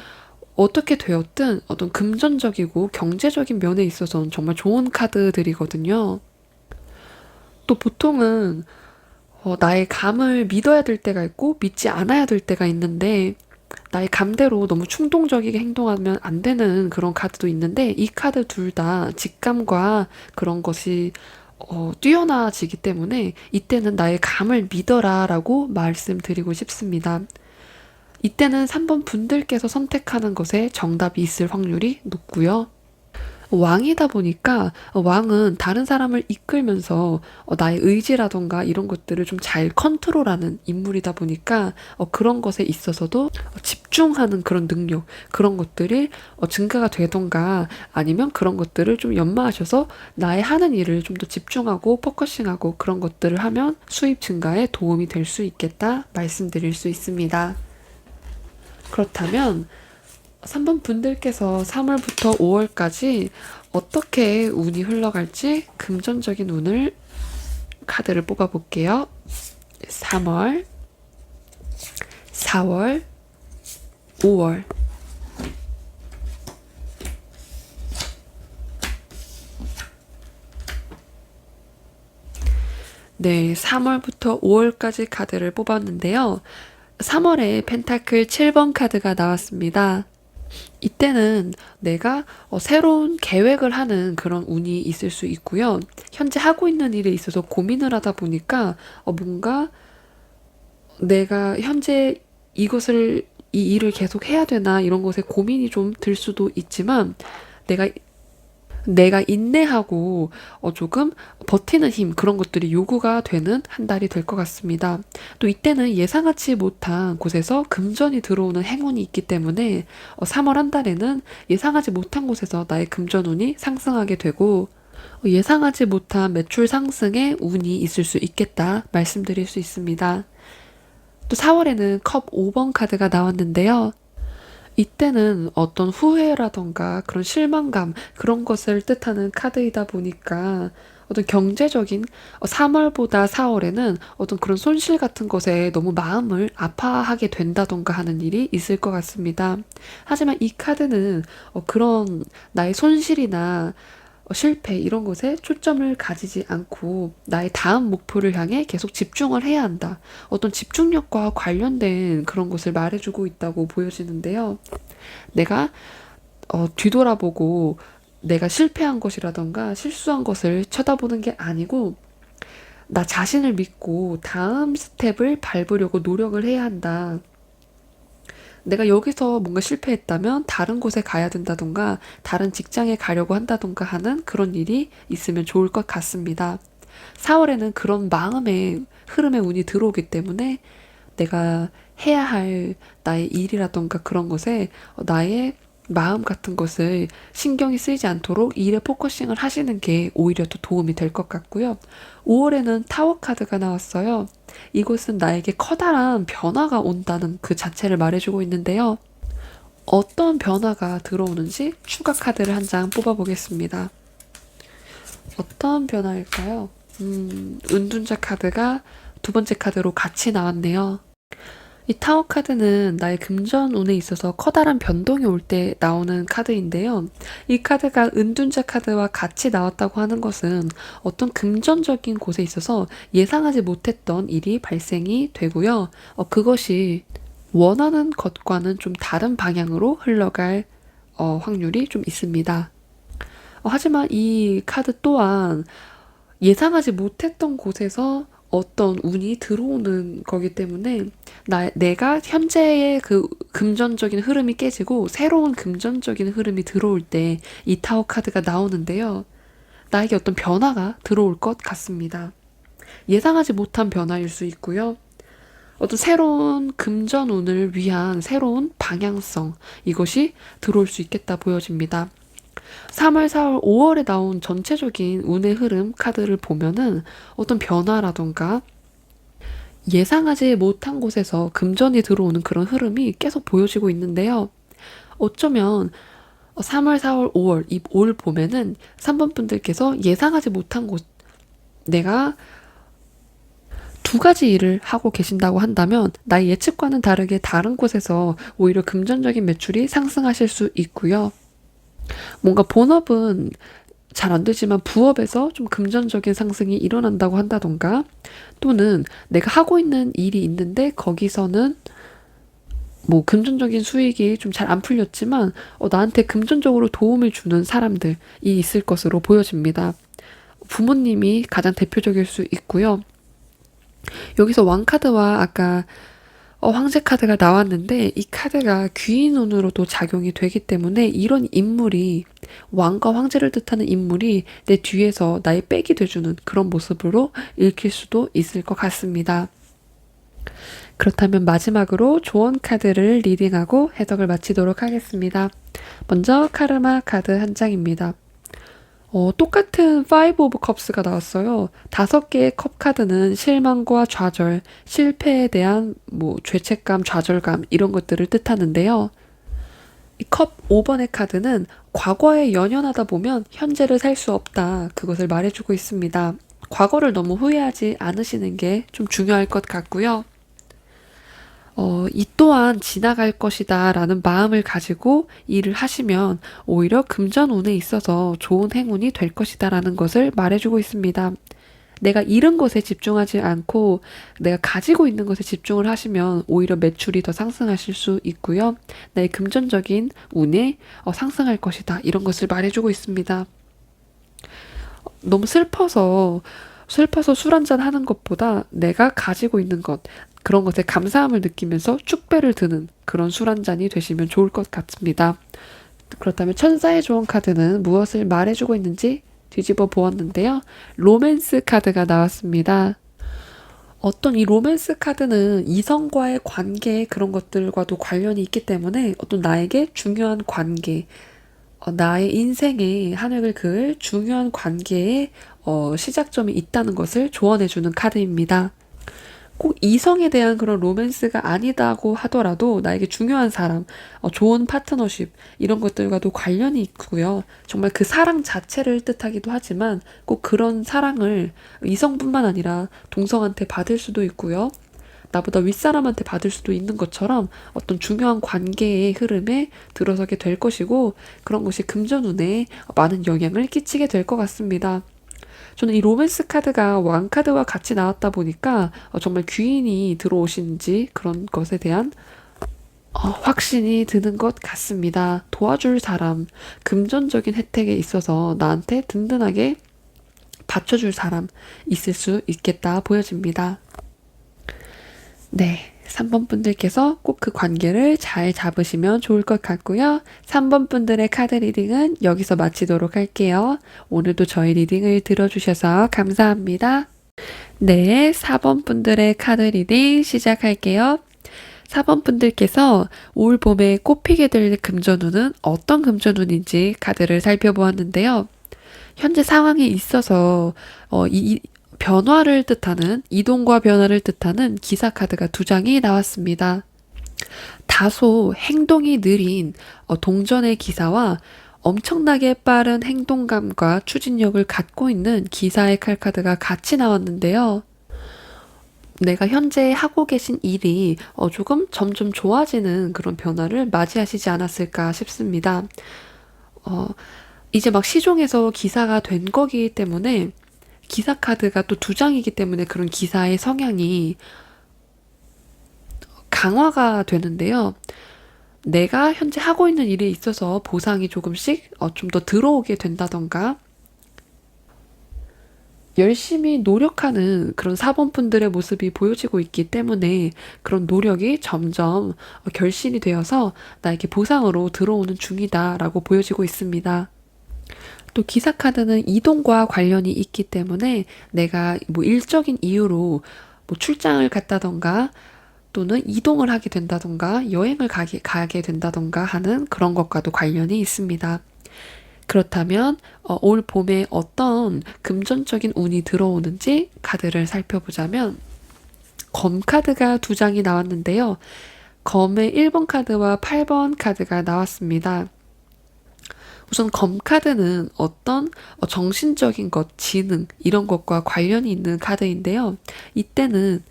어떻게 되었든 어떤 금전적이고 경제적인 면에 있어서는 정말 좋은 카드들이거든요. 또 보통은 나의 감을 믿어야 될 때가 있고 믿지 않아야 될 때가 있는데 나의 감대로 너무 충동적이게 행동하면 안 되는 그런 카드도 있는데 이 카드 둘 다 직감과 그런 것이 뛰어나지기 때문에 이때는 나의 감을 믿어라 라고 말씀드리고 싶습니다. 이때는 3번 분들께서 선택하는 것에 정답이 있을 확률이 높고요. 왕이다 보니까 왕은 다른 사람을 이끌면서 나의 의지라던가 이런 것들을 좀 잘 컨트롤하는 인물이다 보니까 그런 것에 있어서도 집중하는 그런 능력, 그런 것들이 증가가 되던가 아니면 그런 것들을 좀 연마하셔서 나의 하는 일을 좀 더 집중하고 포커싱하고 그런 것들을 하면 수입 증가에 도움이 될 수 있겠다 말씀드릴 수 있습니다. 그렇다면 3번 분들께서 3월부터 5월까지 어떻게 운이 흘러갈지 금전적인 운을 카드를 뽑아볼게요. 3월, 4월, 5월. 네, 3월부터 5월까지 카드를 뽑았는데요. 3월에 펜타클 7번 카드가 나왔습니다. 이때는 내가 새로운 계획을 하는 그런 운이 있을 수 있고요. 현재 하고 있는 일에 있어서 고민을 하다 보니까 뭔가 내가 현재 이것을 이 일을 계속 해야 되나 이런 것에 고민이 좀 들 수도 있지만 내가 인내하고 조금 버티는 힘 그런 것들이 요구가 되는 한 달이 될 것 같습니다. 또 이때는 예상하지 못한 곳에서 금전이 들어오는 행운이 있기 때문에 3월 한 달에는 예상하지 못한 곳에서 나의 금전운이 상승하게 되고 예상하지 못한 매출 상승의 운이 있을 수 있겠다 말씀드릴 수 있습니다. 또 4월에는 컵 5번 카드가 나왔는데요. 이때는 어떤 후회라던가 그런 실망감 그런 것을 뜻하는 카드이다 보니까 어떤 경제적인 3월보다 4월에는 어떤 그런 손실 같은 것에 너무 마음을 아파하게 된다던가 하는 일이 있을 것 같습니다. 하지만 이 카드는 그런 나의 손실이나 실패 이런 것에 초점을 가지지 않고 나의 다음 목표를 향해 계속 집중을 해야 한다. 어떤 집중력과 관련된 그런 것을 말해주고 있다고 보여지는데요. 내가 뒤돌아보고 내가 실패한 것이라던가 실수한 것을 쳐다보는 게 아니고 나 자신을 믿고 다음 스텝을 밟으려고 노력을 해야 한다. 내가 여기서 뭔가 실패했다면 다른 곳에 가야 된다던가 다른 직장에 가려고 한다던가 하는 그런 일이 있으면 좋을 것 같습니다. 4월에는 그런 마음의 흐름의 운이 들어오기 때문에 내가 해야 할 나의 일이라던가 그런 것에 나의 마음 같은 것을 신경이 쓰이지 않도록 일에 포커싱을 하시는 게 오히려 더 도움이 될 것 같고요. 5월에는 타워 카드가 나왔어요. 이것은 나에게 커다란 변화가 온다는 그 자체를 말해주고 있는데요. 어떤 변화가 들어오는지 추가 카드를 한 장 뽑아보겠습니다. 어떤 변화일까요? 은둔자 카드가 두 번째 카드로 같이 나왔네요. 이 타워 카드는 나의 금전운에 있어서 커다란 변동이 올 때 나오는 카드인데요. 이 카드가 은둔자 카드와 같이 나왔다고 하는 것은 어떤 금전적인 곳에 있어서 예상하지 못했던 일이 발생이 되고요. 그것이 원하는 것과는 좀 다른 방향으로 흘러갈 확률이 좀 있습니다. 하지만 이 카드 또한 예상하지 못했던 곳에서 어떤 운이 들어오는 거기 때문에 내가 현재의 그 금전적인 흐름이 깨지고 새로운 금전적인 흐름이 들어올 때 이 타워 카드가 나오는데요. 나에게 어떤 변화가 들어올 것 같습니다. 예상하지 못한 변화일 수 있고요. 어떤 새로운 금전운을 위한 새로운 방향성 이것이 들어올 수 있겠다 보여집니다. 3월, 4월, 5월에 나온 전체적인 운의 흐름 카드를 보면은 어떤 변화라던가 예상하지 못한 곳에서 금전이 들어오는 그런 흐름이 계속 보여지고 있는데요. 어쩌면 3월, 4월, 5월 이 올 봄에는 3번 분들께서 예상하지 못한 곳 내가 두 가지 일을 하고 계신다고 한다면 나의 예측과는 다르게 다른 곳에서 오히려 금전적인 매출이 상승하실 수 있고요. 뭔가 본업은 잘 안 되지만 부업에서 좀 금전적인 상승이 일어난다고 한다던가 또는 내가 하고 있는 일이 있는데 거기서는 뭐 금전적인 수익이 좀 잘 안 풀렸지만 나한테 금전적으로 도움을 주는 사람들이 있을 것으로 보여집니다. 부모님이 가장 대표적일 수 있고요. 여기서 왕카드와 아까 황제 카드가 나왔는데 이 카드가 귀인운으로도 작용이 되기 때문에 이런 인물이 왕과 황제를 뜻하는 인물이 내 뒤에서 나의 백이 돼주는 그런 모습으로 읽힐 수도 있을 것 같습니다. 그렇다면 마지막으로 조언 카드를 리딩하고 해석을 마치도록 하겠습니다. 먼저 카르마 카드 한 장입니다. 똑같은 5 오브 컵스가 나왔어요. 5개의 컵 카드는 실망과 좌절, 실패에 대한 죄책감, 좌절감 이런 것들을 뜻하는데요. 이 컵 5번의 카드는 과거에 연연하다 보면 현재를 살 수 없다. 그것을 말해주고 있습니다. 과거를 너무 후회하지 않으시는 게 좀 중요할 것 같고요. 이 또한 지나갈 것이다 라는 마음을 가지고 일을 하시면 오히려 금전운에 있어서 좋은 행운이 될 것이다 라는 것을 말해주고 있습니다. 내가 잃은 것에 집중하지 않고 내가 가지고 있는 것에 집중을 하시면 오히려 매출이 더 상승하실 수 있고요. 나의 금전적인 운에 상승할 것이다. 이런 것을 말해주고 있습니다. 너무 슬퍼서 술 한잔 하는 것보다 내가 가지고 있는 것, 그런 것에 감사함을 느끼면서 축배를 드는 그런 술 한잔이 되시면 좋을 것 같습니다. 그렇다면 천사의 조언 카드는 무엇을 말해주고 있는지 뒤집어 보았는데요. 로맨스 카드가 나왔습니다. 어떤 이 로맨스 카드는 이성과의 관계 그런 것들과도 관련이 있기 때문에 어떤 나에게 중요한 관계, 나의 인생의 한 획을 그을 중요한 관계의 시작점이 있다는 것을 조언해주는 카드입니다. 꼭 이성에 대한 그런 로맨스가 아니다고 하더라도 나에게 중요한 사람, 좋은 파트너십 이런 것들과도 관련이 있고요. 정말 그 사랑 자체를 뜻하기도 하지만 꼭 그런 사랑을 이성뿐만 아니라 동성한테 받을 수도 있고요. 나보다 윗사람한테 받을 수도 있는 것처럼 어떤 중요한 관계의 흐름에 들어서게 될 것이고 그런 것이 금전운에 많은 영향을 끼치게 될 것 같습니다. 저는 이 로맨스 카드가 왕카드와 같이 나왔다 보니까 정말 귀인이 들어오신지 그런 것에 대한 확신이 드는 것 같습니다. 도와줄 사람, 금전적인 혜택에 있어서 나한테 든든하게 받쳐줄 사람 있을 수 있겠다 보여집니다. 네. 3번 분들께서 꼭 그 관계를 잘 잡으시면 좋을 것 같고요. 3번 분들의 카드 리딩은 여기서 마치도록 할게요. 오늘도 저희 리딩을 들어주셔서 감사합니다. 네, 4번 분들의 카드 리딩 시작할게요. 4번 분들께서 올 봄에 꽃피게 될 금전운은 어떤 금전운인지 카드를 살펴보았는데요. 현재 상황에 있어서 이 변화를 뜻하는 이동과 변화를 뜻하는 기사 카드가 2장이 나왔습니다. 다소 행동이 느린 동전의 기사와 엄청나게 빠른 행동감과 추진력을 갖고 있는 기사의 칼카드가 같이 나왔는데요. 내가 현재 하고 계신 일이 조금 점점 좋아지는 그런 변화를 맞이하시지 않았을까 싶습니다. 이제 막 시종에서 기사가 된 거기 때문에 기사 카드가 또 2장이기 때문에 그런 기사의 성향이 강화가 되는데요. 내가 현재 하고 있는 일에 있어서 보상이 조금씩 좀 더 들어오게 된다던가 열심히 노력하는 그런 사범분들의 모습이 보여지고 있기 때문에 그런 노력이 점점 결실이 되어서 나에게 보상으로 들어오는 중이다라고 보여지고 있습니다. 또 기사 카드는 이동과 관련이 있기 때문에 내가 뭐 일적인 이유로 뭐 출장을 갔다던가 또는 이동을 하게 된다던가 여행을 가게 된다던가 하는 그런 것과도 관련이 있습니다. 그렇다면 올 봄에 어떤 금전적인 운이 들어오는지 카드를 살펴보자면 검 카드가 2장이 나왔는데요. 검의 1번 카드와 8번 카드가 나왔습니다. 우선 검 카드는 어떤 정신적인 것, 지능 이런 것과 관련이 있는 카드인데요. 이때는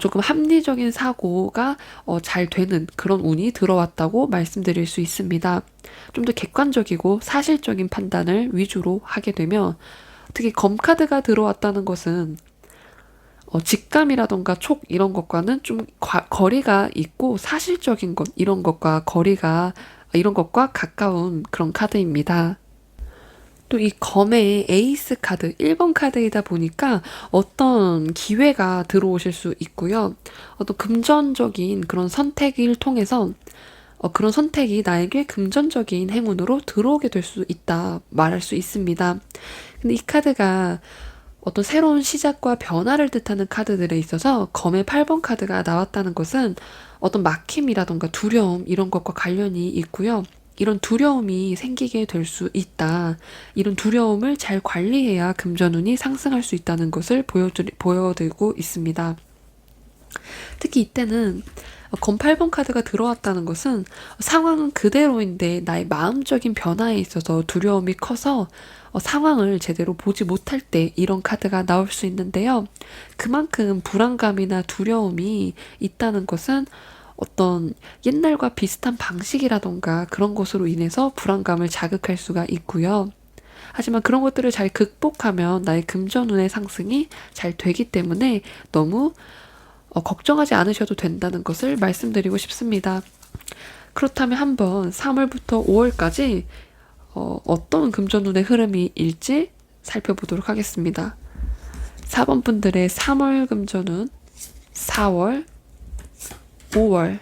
조금 합리적인 사고가 잘 되는 그런 운이 들어왔다고 말씀드릴 수 있습니다. 좀 더 객관적이고 사실적인 판단을 위주로 하게 되면 특히 검 카드가 들어왔다는 것은 직감이라던가 촉 이런 것과는 좀 거리가 있고 사실적인 것 이런 것과 이런 것과 가까운 그런 카드입니다. 또 이 검의 에이스 카드, 1번 카드이다 보니까 어떤 기회가 들어오실 수 있고요. 어떤 금전적인 그런 선택을 통해서 그런 선택이 나에게 금전적인 행운으로 들어오게 될 수 있다 말할 수 있습니다. 근데 이 카드가 어떤 새로운 시작과 변화를 뜻하는 카드들에 있어서 검의 8번 카드가 나왔다는 것은 어떤 막힘이라던가 두려움 이런 것과 관련이 있고요. 이런 두려움이 생기게 될 수 있다. 이런 두려움을 잘 관리해야 금전운이 상승할 수 있다는 것을 보여드리고 있습니다. 특히 이때는 검 8번 카드가 들어왔다는 것은 상황은 그대로인데 나의 마음적인 변화에 있어서 두려움이 커서 상황을 제대로 보지 못할 때 이런 카드가 나올 수 있는데요. 그만큼 불안감이나 두려움이 있다는 것은 어떤 옛날과 비슷한 방식이라던가 그런 것으로 인해서 불안감을 자극할 수가 있고요. 하지만 그런 것들을 잘 극복하면 나의 금전운의 상승이 잘 되기 때문에 너무 걱정하지 않으셔도 된다는 것을 말씀드리고 싶습니다. 그렇다면 한번 3월부터 5월까지 어떤 금전운의 흐름이 일지 살펴보도록 하겠습니다. 4번 분들의 3월 금전운, 4월, 5월.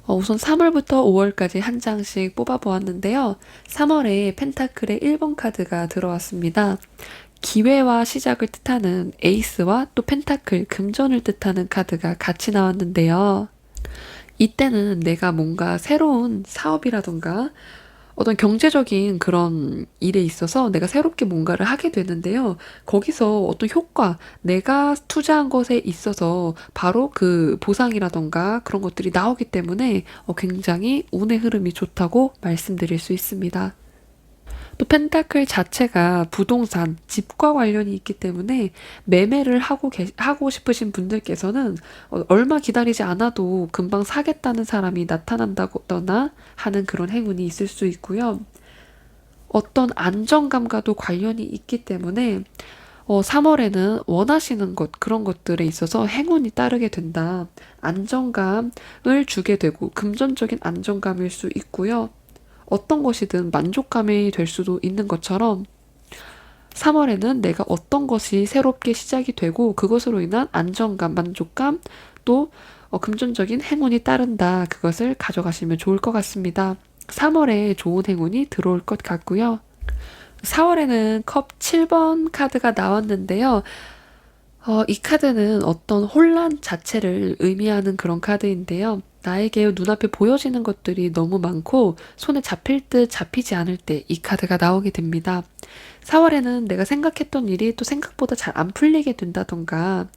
우선 3월부터 5월까지 한 장씩 뽑아보았는데요. 3월에 펜타클의 1번 카드가 들어왔습니다. 기회와 시작을 뜻하는 에이스와 또 펜타클, 금전을 뜻하는 카드가 같이 나왔는데요. 이때는 내가 뭔가 새로운 사업이라던가 어떤 경제적인 그런 일에 있어서 내가 새롭게 뭔가를 하게 되는데요. 거기서 어떤 효과, 내가 투자한 것에 있어서 바로 그 보상이라던가 그런 것들이 나오기 때문에 굉장히 운의 흐름이 좋다고 말씀드릴 수 있습니다. 또 펜타클 자체가 부동산, 집과 관련이 있기 때문에 매매를 하고 싶으신 분들께서는 얼마 기다리지 않아도 금방 사겠다는 사람이 나타난다거나 하는 그런 행운이 있을 수 있고요. 어떤 안정감과도 관련이 있기 때문에 3월에는 원하시는 것, 그런 것들에 있어서 행운이 따르게 된다. 안정감을 주게 되고 금전적인 안정감일 수 있고요. 어떤 것이든 만족감이 될 수도 있는 것처럼 3월에는 내가 어떤 것이 새롭게 시작이 되고 그것으로 인한 안정감, 만족감, 또 금전적인 행운이 따른다. 그것을 가져가시면 좋을 것 같습니다. 3월에 좋은 행운이 들어올 것 같고요. 4월에는 컵 7번 카드가 나왔는데요. 이 카드는 어떤 혼란 자체를 의미하는 그런 카드인데요. 나에게 눈앞에 보여지는 것들이 너무 많고 손에 잡힐 듯 잡히지 않을 때 이 카드가 나오게 됩니다. 4월에는 내가 생각했던 일이 또 생각보다 잘 안 풀리게 된다던가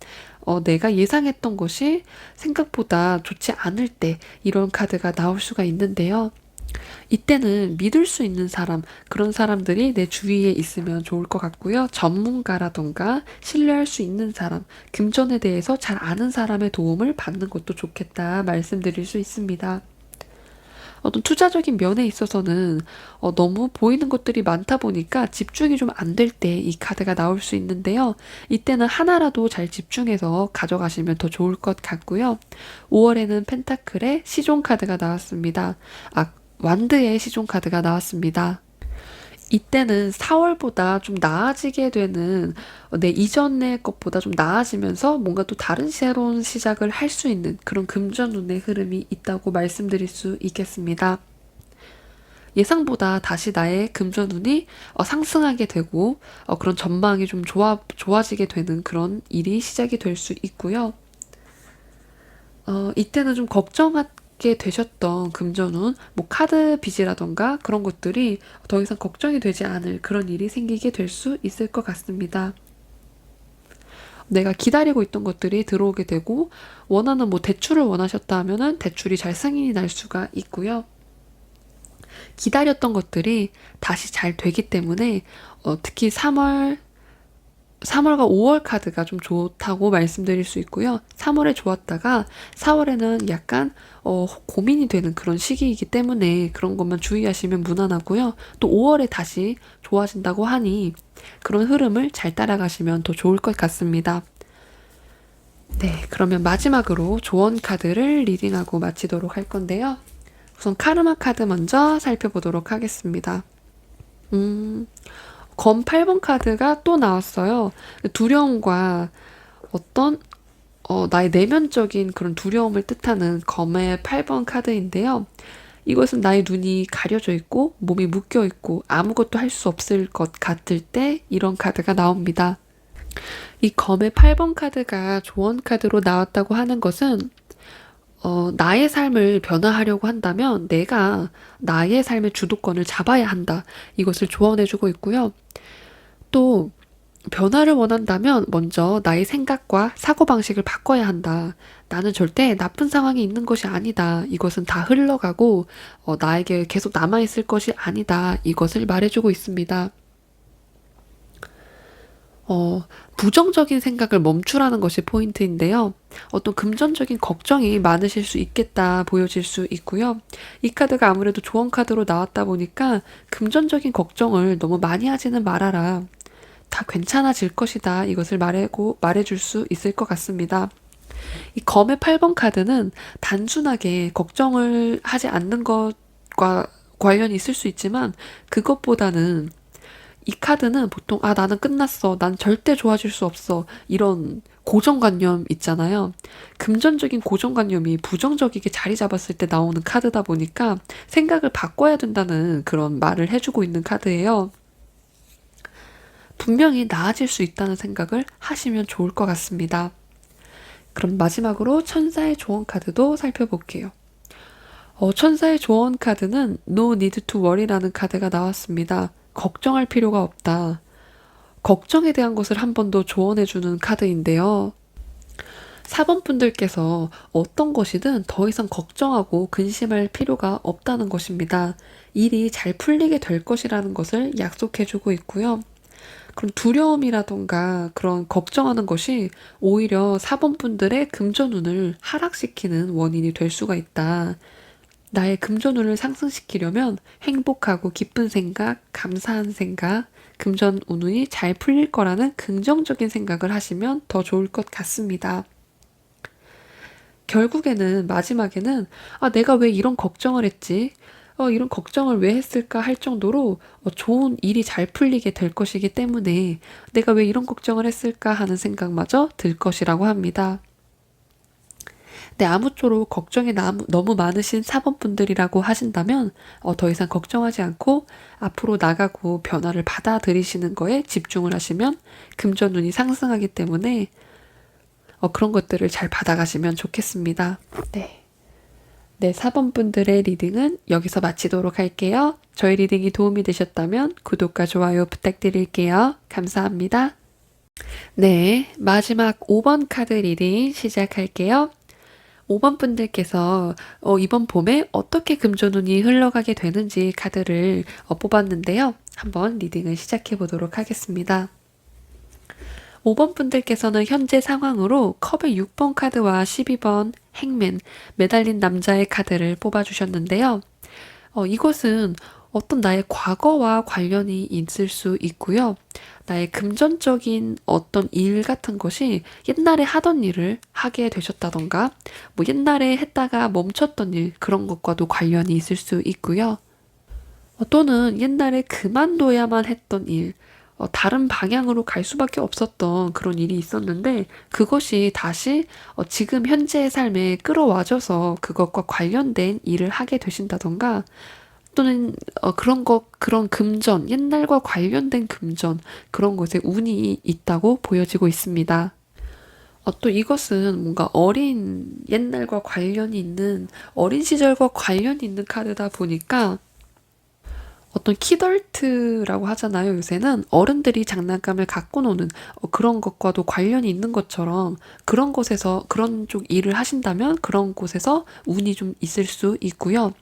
내가 예상했던 것이 생각보다 좋지 않을 때 이런 카드가 나올 수가 있는데요. 이때는 믿을 수 있는 사람, 그런 사람들이 내 주위에 있으면 좋을 것 같고요. 전문가라던가 신뢰할 수 있는 사람, 금전에 대해서 잘 아는 사람의 도움을 받는 것도 좋겠다 말씀드릴 수 있습니다. 어떤 투자적인 면에 있어서는 너무 보이는 것들이 많다 보니까 집중이 좀 안 될 때 이 카드가 나올 수 있는데요. 이때는 하나라도 잘 집중해서 가져가시면 더 좋을 것 같고요. 5월에는 펜타클의 시종 카드가 나왔습니다. 완드의 시종 카드가 나왔습니다. 이때는 4월보다 좀 나아지게 되는 내 이전의 것보다 좀 나아지면서 뭔가 또 다른 새로운 시작을 할 수 있는 그런 금전운의 흐름이 있다고 말씀드릴 수 있겠습니다. 예상보다 다시 나의 금전운이 상승하게 되고 그런 전망이 좀 좋아지게 되는 그런 일이 시작이 될 수 있고요. 이때는 좀 걱정하게 되셨던 금전운, 뭐 카드 빚이라던가 그런 것들이 더 이상 걱정이 되지 않을 그런 일이 생기게 될 수 있을 것 같습니다. 내가 기다리고 있던 것들이 들어오게 되고 원하는 뭐 대출을 원하셨다 하면은 대출이 잘 승인이 날 수가 있고요. 기다렸던 것들이 다시 잘 되기 때문에 특히 3월과 5월 카드가 좀 좋다고 말씀드릴 수 있고요. 3월에 좋았다가 4월에는 약간 고민이 되는 그런 시기이기 때문에 그런 것만 주의하시면 무난하고요. 또 5월에 다시 좋아진다고 하니 그런 흐름을 잘 따라가시면 더 좋을 것 같습니다. 네, 그러면 마지막으로 조언 카드를 리딩하고 마치도록 할 건데요. 우선 카르마 카드 먼저 살펴보도록 하겠습니다. 검 8번 카드가 또 나왔어요. 두려움과 어떤 나의 내면적인 그런 두려움을 뜻하는 검의 8번 카드인데요. 이것은 나의 눈이 가려져 있고 몸이 묶여 있고 아무것도 할 수 없을 것 같을 때 이런 카드가 나옵니다. 이 검의 8번 카드가 조언 카드로 나왔다고 하는 것은 나의 삶을 변화하려고 한다면 내가 나의 삶의 주도권을 잡아야 한다. 이것을 조언해주고 있고요. 또 변화를 원한다면 먼저 나의 생각과 사고방식을 바꿔야 한다. 나는 절대 나쁜 상황에 있는 것이 아니다. 이것은 다 흘러가고 나에게 계속 남아있을 것이 아니다. 이것을 말해주고 있습니다. 부정적인 생각을 멈추라는 것이 포인트인데요. 어떤 금전적인 걱정이 많으실 수 있겠다 보여질 수 있고요. 이 카드가 아무래도 조언 카드로 나왔다 보니까 금전적인 걱정을 너무 많이 하지는 말아라. 다 괜찮아질 것이다. 이것을 말해줄 수 있을 것 같습니다. 이 검의 8번 카드는 단순하게 걱정을 하지 않는 것과 관련이 있을 수 있지만 그것보다는 이 카드는 보통 나는 끝났어. 난 절대 좋아질 수 없어. 이런 고정관념 있잖아요. 금전적인 고정관념이 부정적이게 자리 잡았을 때 나오는 카드다 보니까 생각을 바꿔야 된다는 그런 말을 해주고 있는 카드예요. 분명히 나아질 수 있다는 생각을 하시면 좋을 것 같습니다. 그럼 마지막으로 천사의 조언 카드도 살펴볼게요. 천사의 조언 카드는 No Need to Worry라는 카드가 나왔습니다. 걱정할 필요가 없다. 걱정에 대한 것을 한 번 더 조언해주는 카드인데요. 4번 분들께서 어떤 것이든 더 이상 걱정하고 근심할 필요가 없다는 것입니다. 일이 잘 풀리게 될 것이라는 것을 약속해주고 있고요. 그런 두려움이라던가 그런 걱정하는 것이 오히려 4번 분들의 금전운을 하락시키는 원인이 될 수가 있다. 나의 금전운을 상승시키려면 행복하고 기쁜 생각, 감사한 생각, 금전운이 잘 풀릴 거라는 긍정적인 생각을 하시면 더 좋을 것 같습니다. 결국에는 마지막에는 내가 왜 이런 걱정을 했지? 이런 걱정을 왜 했을까 할 정도로 좋은 일이 잘 풀리게 될 것이기 때문에 내가 왜 이런 걱정을 했을까 하는 생각마저 들 것이라고 합니다. 네, 아무쪼록 걱정이 너무 많으신 4번 분들이라고 하신다면 더 이상 걱정하지 않고 앞으로 나가고 변화를 받아들이시는 거에 집중을 하시면 금전운이 상승하기 때문에 그런 것들을 잘 받아가시면 좋겠습니다. 네. 네, 4번 분들의 리딩은 여기서 마치도록 할게요. 저희 리딩이 도움이 되셨다면 구독과 좋아요 부탁드릴게요. 감사합니다. 네, 마지막 5번 카드 리딩 시작할게요. 5번 분들께서 이번 봄에 어떻게 금전운이 흘러가게 되는지 카드를 뽑았는데요. 한번 리딩을 시작해 보도록 하겠습니다. 5번 분들께서는 현재 상황으로 컵의 6번 카드와 12번 행맨, 매달린 남자의 카드를 뽑아주셨는데요. 이것은 어떤 나의 과거와 관련이 있을 수 있고요. 나의 금전적인 어떤 일 같은 것이 옛날에 하던 일을 하게 되셨다던가, 뭐 옛날에 했다가 멈췄던 일, 그런 것과도 관련이 있을 수 있고요. 또는 옛날에 그만둬야만 했던 일, 다른 방향으로 갈 수밖에 없었던 그런 일이 있었는데 그것이 다시 지금 현재의 삶에 끌어와져서 그것과 관련된 일을 하게 되신다던가 또는 그런 금전, 옛날과 관련된 금전 그런 것에 운이 있다고 보여지고 있습니다. 또 이것은 뭔가 옛날과 관련이 있는 어린 시절과 관련이 있는 카드다 보니까 어떤 키덜트라고 하잖아요. 요새는 어른들이 장난감을 갖고 노는 그런 것과도 관련이 있는 것처럼 그런 곳에서 그런 쪽 일을 하신다면 그런 곳에서 운이 좀 있을 수 있고요.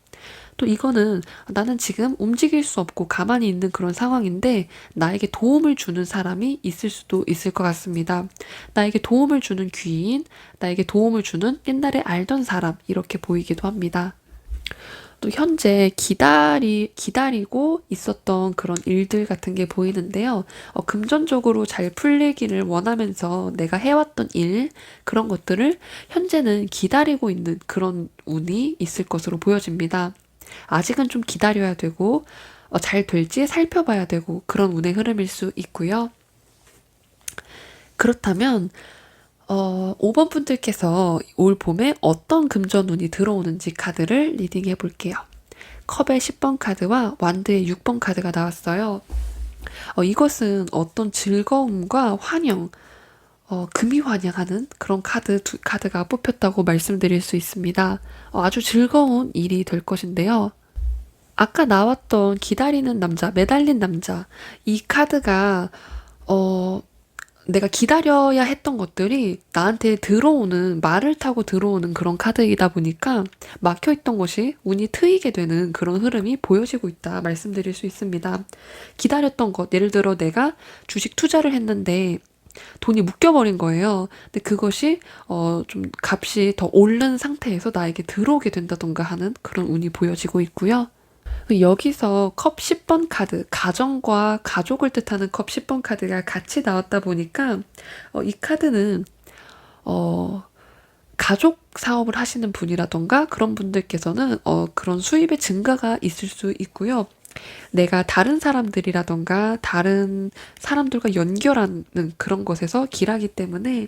또 이거는 나는 지금 움직일 수 없고 가만히 있는 그런 상황인데 나에게 도움을 주는 사람이 있을 수도 있을 것 같습니다. 나에게 도움을 주는 귀인, 나에게 도움을 주는 옛날에 알던 사람 이렇게 보이기도 합니다. 또 현재 기다리고 있었던 그런 일들 같은 게 보이는데요. 금전적으로 잘 풀리기를 원하면서 내가 해왔던 일, 그런 것들을 현재는 기다리고 있는 그런 운이 있을 것으로 보여집니다. 아직은 좀 기다려야 되고, 잘 될지 살펴봐야 되고, 그런 운의 흐름일 수 있고요. 그렇다면, 5번 분들께서 올 봄에 어떤 금전운이 들어오는지 카드를 리딩해 볼게요. 컵의 10번 카드와 완드의 6번 카드가 나왔어요. 이것은 어떤 즐거움과 환영, 금이 환영하는 그런 카드가 뽑혔다고 말씀드릴 수 있습니다. 아주 즐거운 일이 될 것인데요. 아까 나왔던 기다리는 남자, 매달린 남자, 이 카드가, 어, 내가 기다려야 했던 것들이 나한테 들어오는, 말을 타고 들어오는 그런 카드이다 보니까 막혀있던 것이 운이 트이게 되는 그런 흐름이 보여지고 있다 말씀드릴 수 있습니다. 기다렸던 것, 예를 들어 내가 주식 투자를 했는데 돈이 묶여버린 거예요. 근데 그것이 좀 값이 더 오른 상태에서 나에게 들어오게 된다던가 하는 그런 운이 보여지고 있고요. 여기서 컵 10번 카드, 가정과 가족을 뜻하는 컵 10번 카드가 같이 나왔다 보니까 이 카드는 가족 사업을 하시는 분이라던가 그런 분들께서는 그런 수입의 증가가 있을 수 있고요. 내가 다른 사람들이라던가 다른 사람들과 연결하는 그런 것에서 길하기 때문에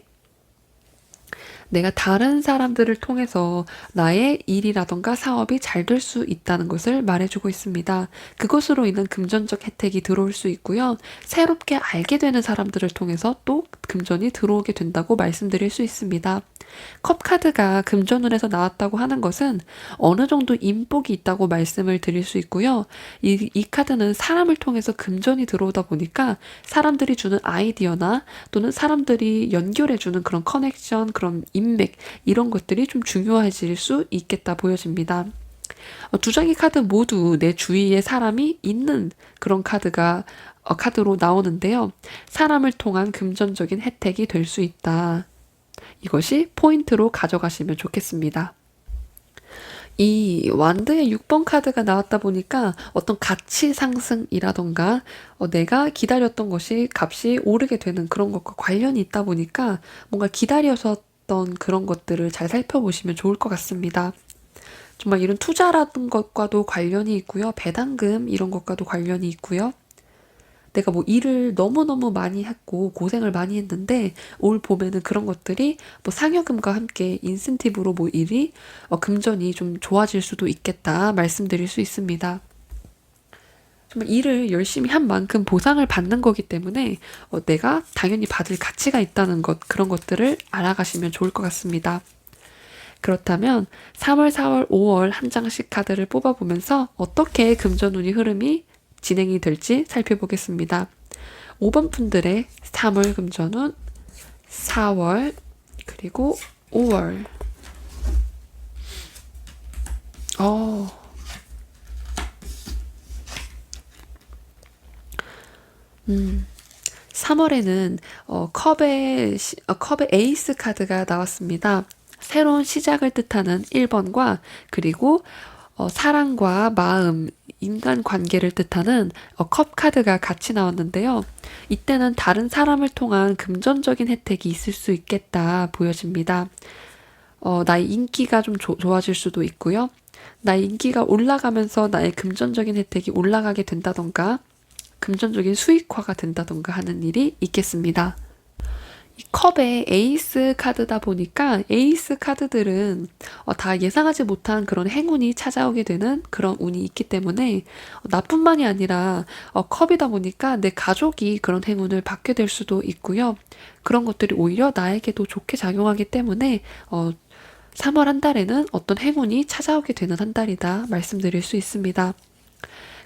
내가 다른 사람들을 통해서 나의 일이라던가 사업이 잘 될 수 있다는 것을 말해주고 있습니다. 그것으로 인한 금전적 혜택이 들어올 수 있고요. 새롭게 알게 되는 사람들을 통해서 또 금전이 들어오게 된다고 말씀드릴 수 있습니다. 컵 카드가 금전운에서 나왔다고 하는 것은 어느 정도 인복이 있다고 말씀을 드릴 수 있고요. 이 카드는 사람을 통해서 금전이 들어오다 보니까 사람들이 주는 아이디어나 또는 사람들이 연결해주는 그런 커넥션, 그런 인맥, 이런 것들이 좀 중요해질 수 있겠다 보여집니다. 두 장의 카드 모두 내 주위에 사람이 있는 그런 카드로 나오는데요. 사람을 통한 금전적인 혜택이 될 수 있다. 이것이 포인트로 가져가시면 좋겠습니다. 이 완드의 6번 카드가 나왔다 보니까 어떤 가치 상승이라던가 내가 기다렸던 것이 값이 오르게 되는 그런 것과 관련이 있다 보니까 뭔가 기다려서던 그런 것들을 잘 살펴보시면 좋을 것 같습니다. 정말 이런 투자라는 것과도 관련이 있고요. 배당금 이런 것과도 관련이 있고요. 내가 뭐 일을 너무너무 많이 했고 고생을 많이 했는데 올 봄에는 그런 것들이 뭐 상여금과 함께 인센티브로 뭐 일이 금전이 좀 좋아질 수도 있겠다 말씀드릴 수 있습니다. 정말 일을 열심히 한 만큼 보상을 받는 거기 때문에 내가 당연히 받을 가치가 있다는 것, 그런 것들을 알아가시면 좋을 것 같습니다. 그렇다면 3월, 4월, 5월 한 장씩 카드를 뽑아보면서 어떻게 금전운이 흐름이 진행이 될지 살펴보겠습니다. 5번 분들의 3월 금전운, 4월, 그리고 5월. 3월에는 컵의 에이스 카드가 나왔습니다. 새로운 시작을 뜻하는 1번과 그리고 사랑과 마음, 인간 관계를 뜻하는 컵 카드가 같이 나왔는데요. 이때는 다른 사람을 통한 금전적인 혜택이 있을 수 있겠다 보여집니다. 나의 인기가 좀 좋아질 수도 있고요. 나의 인기가 올라가면서 나의 금전적인 혜택이 올라가게 된다던가 금전적인 수익화가 된다던가 하는 일이 있겠습니다. 이 컵의 에이스 카드다 보니까 에이스 카드들은 다 예상하지 못한 그런 행운이 찾아오게 되는 그런 운이 있기 때문에 나뿐만이 아니라 컵이다 보니까 내 가족이 그런 행운을 받게 될 수도 있고요. 그런 것들이 오히려 나에게도 좋게 작용하기 때문에 3월 한 달에는 어떤 행운이 찾아오게 되는 한 달이다 말씀드릴 수 있습니다.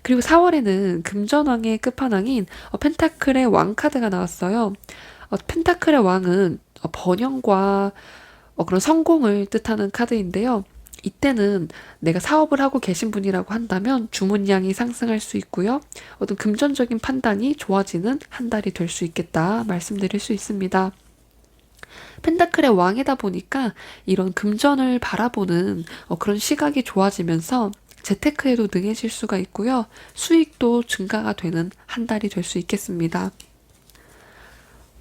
그리고 4월에는 금전왕의 끝판왕인 펜타클의 왕 카드가 나왔어요. 펜타클의 왕은 번영과 그런 성공을 뜻하는 카드인데요. 이때는 내가 사업을 하고 계신 분이라고 한다면 주문량이 상승할 수 있고요. 어떤 금전적인 판단이 좋아지는 한 달이 될 수 있겠다 말씀드릴 수 있습니다. 펜타클의 왕이다 보니까 이런 금전을 바라보는 그런 시각이 좋아지면서 재테크에도 능해질 수가 있고요. 수익도 증가가 되는 한 달이 될 수 있겠습니다.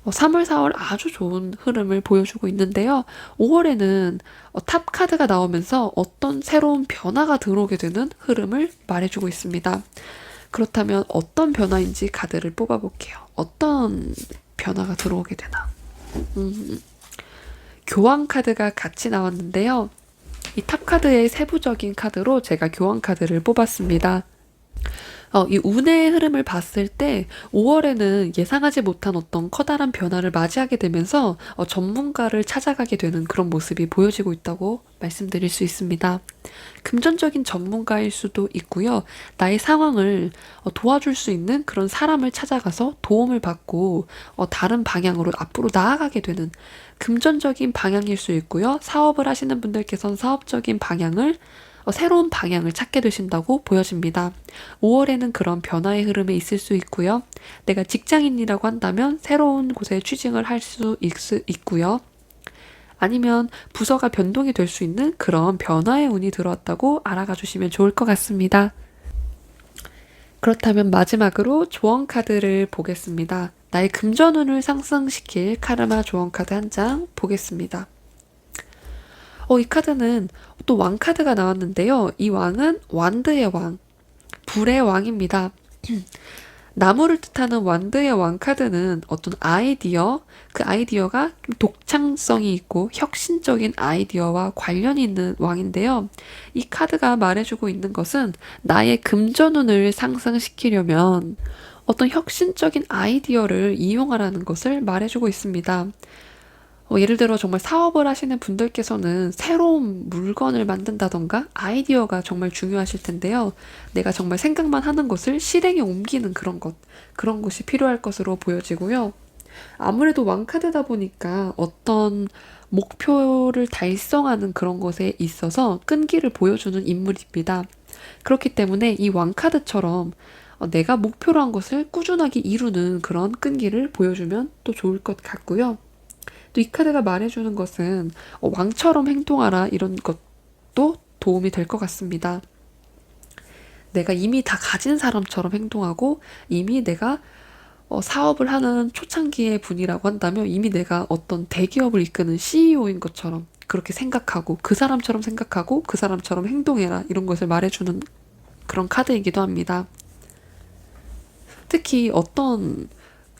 3월, 4월 아주 좋은 흐름을 보여주고 있는데요. 5월에는 탑 카드가 나오면서 어떤 새로운 변화가 들어오게 되는 흐름을 말해주고 있습니다. 그렇다면 어떤 변화인지 카드를 뽑아볼게요. 어떤 변화가 들어오게 되나? 교환 카드가 같이 나왔는데요. 이 탑 카드의 세부적인 카드로 제가 교환 카드를 뽑았습니다. 이 운의 흐름을 봤을 때 5월에는 예상하지 못한 어떤 커다란 변화를 맞이하게 되면서 전문가를 찾아가게 되는 그런 모습이 보여지고 있다고 말씀드릴 수 있습니다. 금전적인 전문가일 수도 있고요. 나의 상황을 도와줄 수 있는 그런 사람을 찾아가서 도움을 받고 다른 방향으로 앞으로 나아가게 되는 금전적인 방향일 수 있고요. 사업을 하시는 분들께서는 사업적인 방향을 새로운 방향을 찾게 되신다고 보여집니다. 5월에는 그런 변화의 흐름에 있을 수 있고요. 내가 직장인이라고 한다면 새로운 곳에 취직을 할 수 있고요. 아니면 부서가 변동이 될 수 있는 그런 변화의 운이 들어왔다고 알아가 주시면 좋을 것 같습니다. 그렇다면 마지막으로 조언 카드를 보겠습니다. 나의 금전운을 상승시킬 카르마 조언 카드 한 장 보겠습니다. 이 카드는 또 왕 카드가 나왔는데요. 이 왕은 완드의 왕, 불의 왕입니다. 나무를 뜻하는 완드의 왕 카드는 어떤 아이디어, 그 아이디어가 좀 독창성이 있고 혁신적인 아이디어와 관련이 있는 왕인데요. 이 카드가 말해주고 있는 것은 나의 금전운을 상승시키려면 어떤 혁신적인 아이디어를 이용하라는 것을 말해주고 있습니다. 예를 들어 정말 사업을 하시는 분들께서는 새로운 물건을 만든다던가 아이디어가 정말 중요하실 텐데요. 내가 정말 생각만 하는 것을 실행에 옮기는 그런 것이 필요할 것으로 보여지고요. 아무래도 왕카드다 보니까 어떤 목표를 달성하는 그런 것에 있어서 끈기를 보여주는 인물입니다. 그렇기 때문에 이 왕카드처럼 내가 목표로 한 것을 꾸준하게 이루는 그런 끈기를 보여주면 또 좋을 것 같고요. 또 이 카드가 말해주는 것은 왕처럼 행동하라 이런 것도 도움이 될 것 같습니다. 내가 이미 다 가진 사람처럼 행동하고 이미 내가 사업을 하는 초창기의 분이라고 한다면 이미 내가 어떤 대기업을 이끄는 CEO인 것처럼 그렇게 생각하고 그 사람처럼 생각하고 그 사람처럼 행동해라 이런 것을 말해주는 그런 카드이기도 합니다. 특히 어떤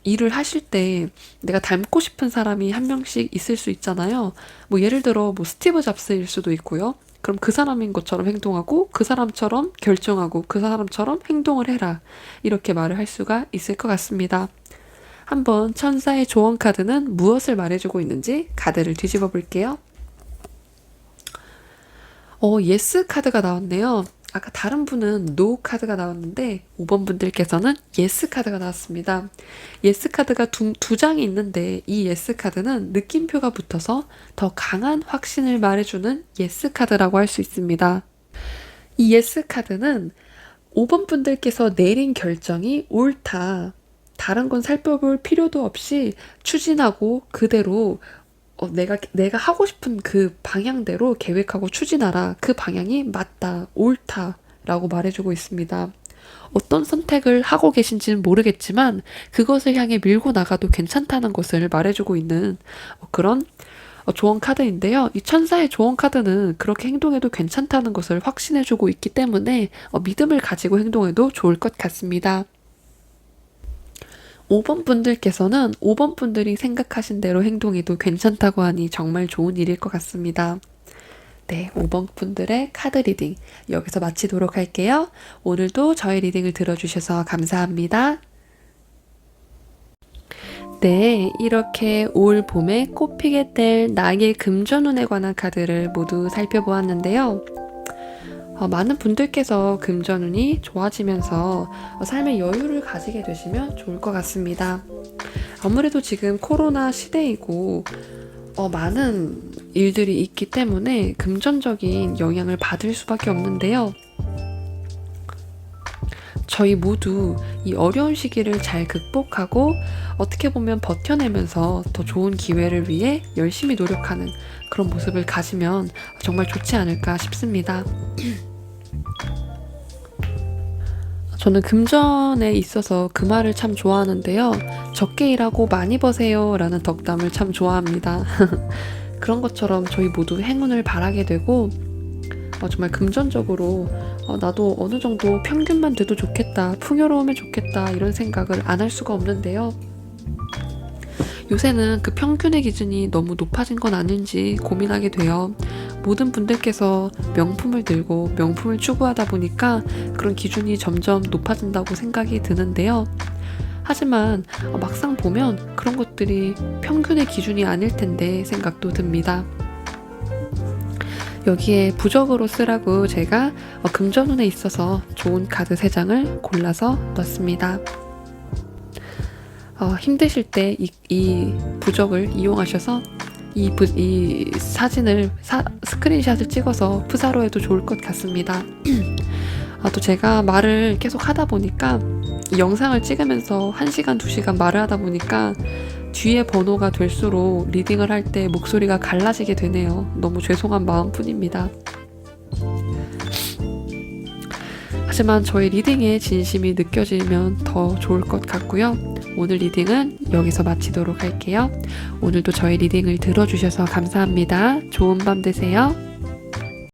일을 하실 때 내가 닮고 싶은 사람이 한 명씩 있을 수 있잖아요. 뭐 예를 들어 뭐 스티브 잡스일 수도 있고요. 그럼 그 사람인 것처럼 행동하고 그 사람처럼 결정하고 그 사람처럼 행동을 해라. 이렇게 말을 할 수가 있을 것 같습니다. 한번 천사의 조언 카드는 무엇을 말해주고 있는지 카드를 뒤집어 볼게요. 예스 카드가 나왔네요. 아까 다른 분은 노 카드가 나왔는데 5번 분들께서는 예스 카드가 나왔습니다. 예스 카드가 두 장이 있는데 이 예스 카드는 느낌표가 붙어서 더 강한 확신을 말해주는 예스 카드라고 할 수 있습니다. 이 예스 카드는 5번 분들께서 내린 결정이 옳다. 다른 건 살펴볼 필요도 없이 추진하고 그대로 내가 하고 싶은 그 방향대로 계획하고 추진하라. 그 방향이 맞다, 옳다 라고 말해주고 있습니다. 어떤 선택을 하고 계신지는 모르겠지만 그것을 향해 밀고 나가도 괜찮다는 것을 말해주고 있는 그런 조언 카드인데요. 이 천사의 조언 카드는 그렇게 행동해도 괜찮다는 것을 확신해주고 있기 때문에 믿음을 가지고 행동해도 좋을 것 같습니다. 5번 분들께서는 5번 분들이 생각하신 대로 행동해도 괜찮다고 하니 정말 좋은 일일 것 같습니다. 네, 5번 분들의 카드 리딩 여기서 마치도록 할게요. 오늘도 저의 리딩을 들어주셔서 감사합니다. 네, 이렇게 올 봄에 꽃피게 될 나의 금전운에 관한 카드를 모두 살펴보았는데요. 많은 분들께서 금전운이 좋아지면서 삶의 여유를 가지게 되시면 좋을 것 같습니다. 아무래도 지금 코로나 시대이고 많은 일들이 있기 때문에 금전적인 영향을 받을 수밖에 없는데요. 저희 모두 이 어려운 시기를 잘 극복하고 어떻게 보면 버텨내면서 더 좋은 기회를 위해 열심히 노력하는 그런 모습을 가지면 정말 좋지 않을까 싶습니다. 저는 금전에 있어서 그 말을 참 좋아하는데요. 적게 일하고 많이 버세요 라는 덕담을 참 좋아합니다. 그런 것처럼 저희 모두 행운을 바라게 되고 정말 금전적으로 나도 어느 정도 평균만 돼도 좋겠다, 풍요로우면 좋겠다 이런 생각을 안 할 수가 없는데요. 요새는 그 평균의 기준이 너무 높아진 건 아닌지 고민하게 돼요. 모든 분들께서 명품을 들고 명품을 추구하다 보니까 그런 기준이 점점 높아진다고 생각이 드는데요. 하지만 막상 보면 그런 것들이 평균의 기준이 아닐 텐데 생각도 듭니다. 여기에 부적으로 쓰라고 제가 금전운에 있어서 좋은 카드 3장을 골라서 넣었습니다. 힘드실 때 이 부적을 이용하셔서 이 사진을 스크린샷을 찍어서 프사로 해도 좋을 것 같습니다. 또 제가 말을 계속 하다 보니까 이 영상을 찍으면서 1시간, 2시간 말을 하다 보니까 뒤에 번호가 될수록 리딩을 할 때 목소리가 갈라지게 되네요. 너무 죄송한 마음뿐입니다. 하지만 저의 리딩에 진심이 느껴지면 더 좋을 것 같고요. 오늘 리딩은 여기서 마치도록 할게요. 오늘도 저의 리딩을 들어주셔서 감사합니다. 좋은 밤 되세요.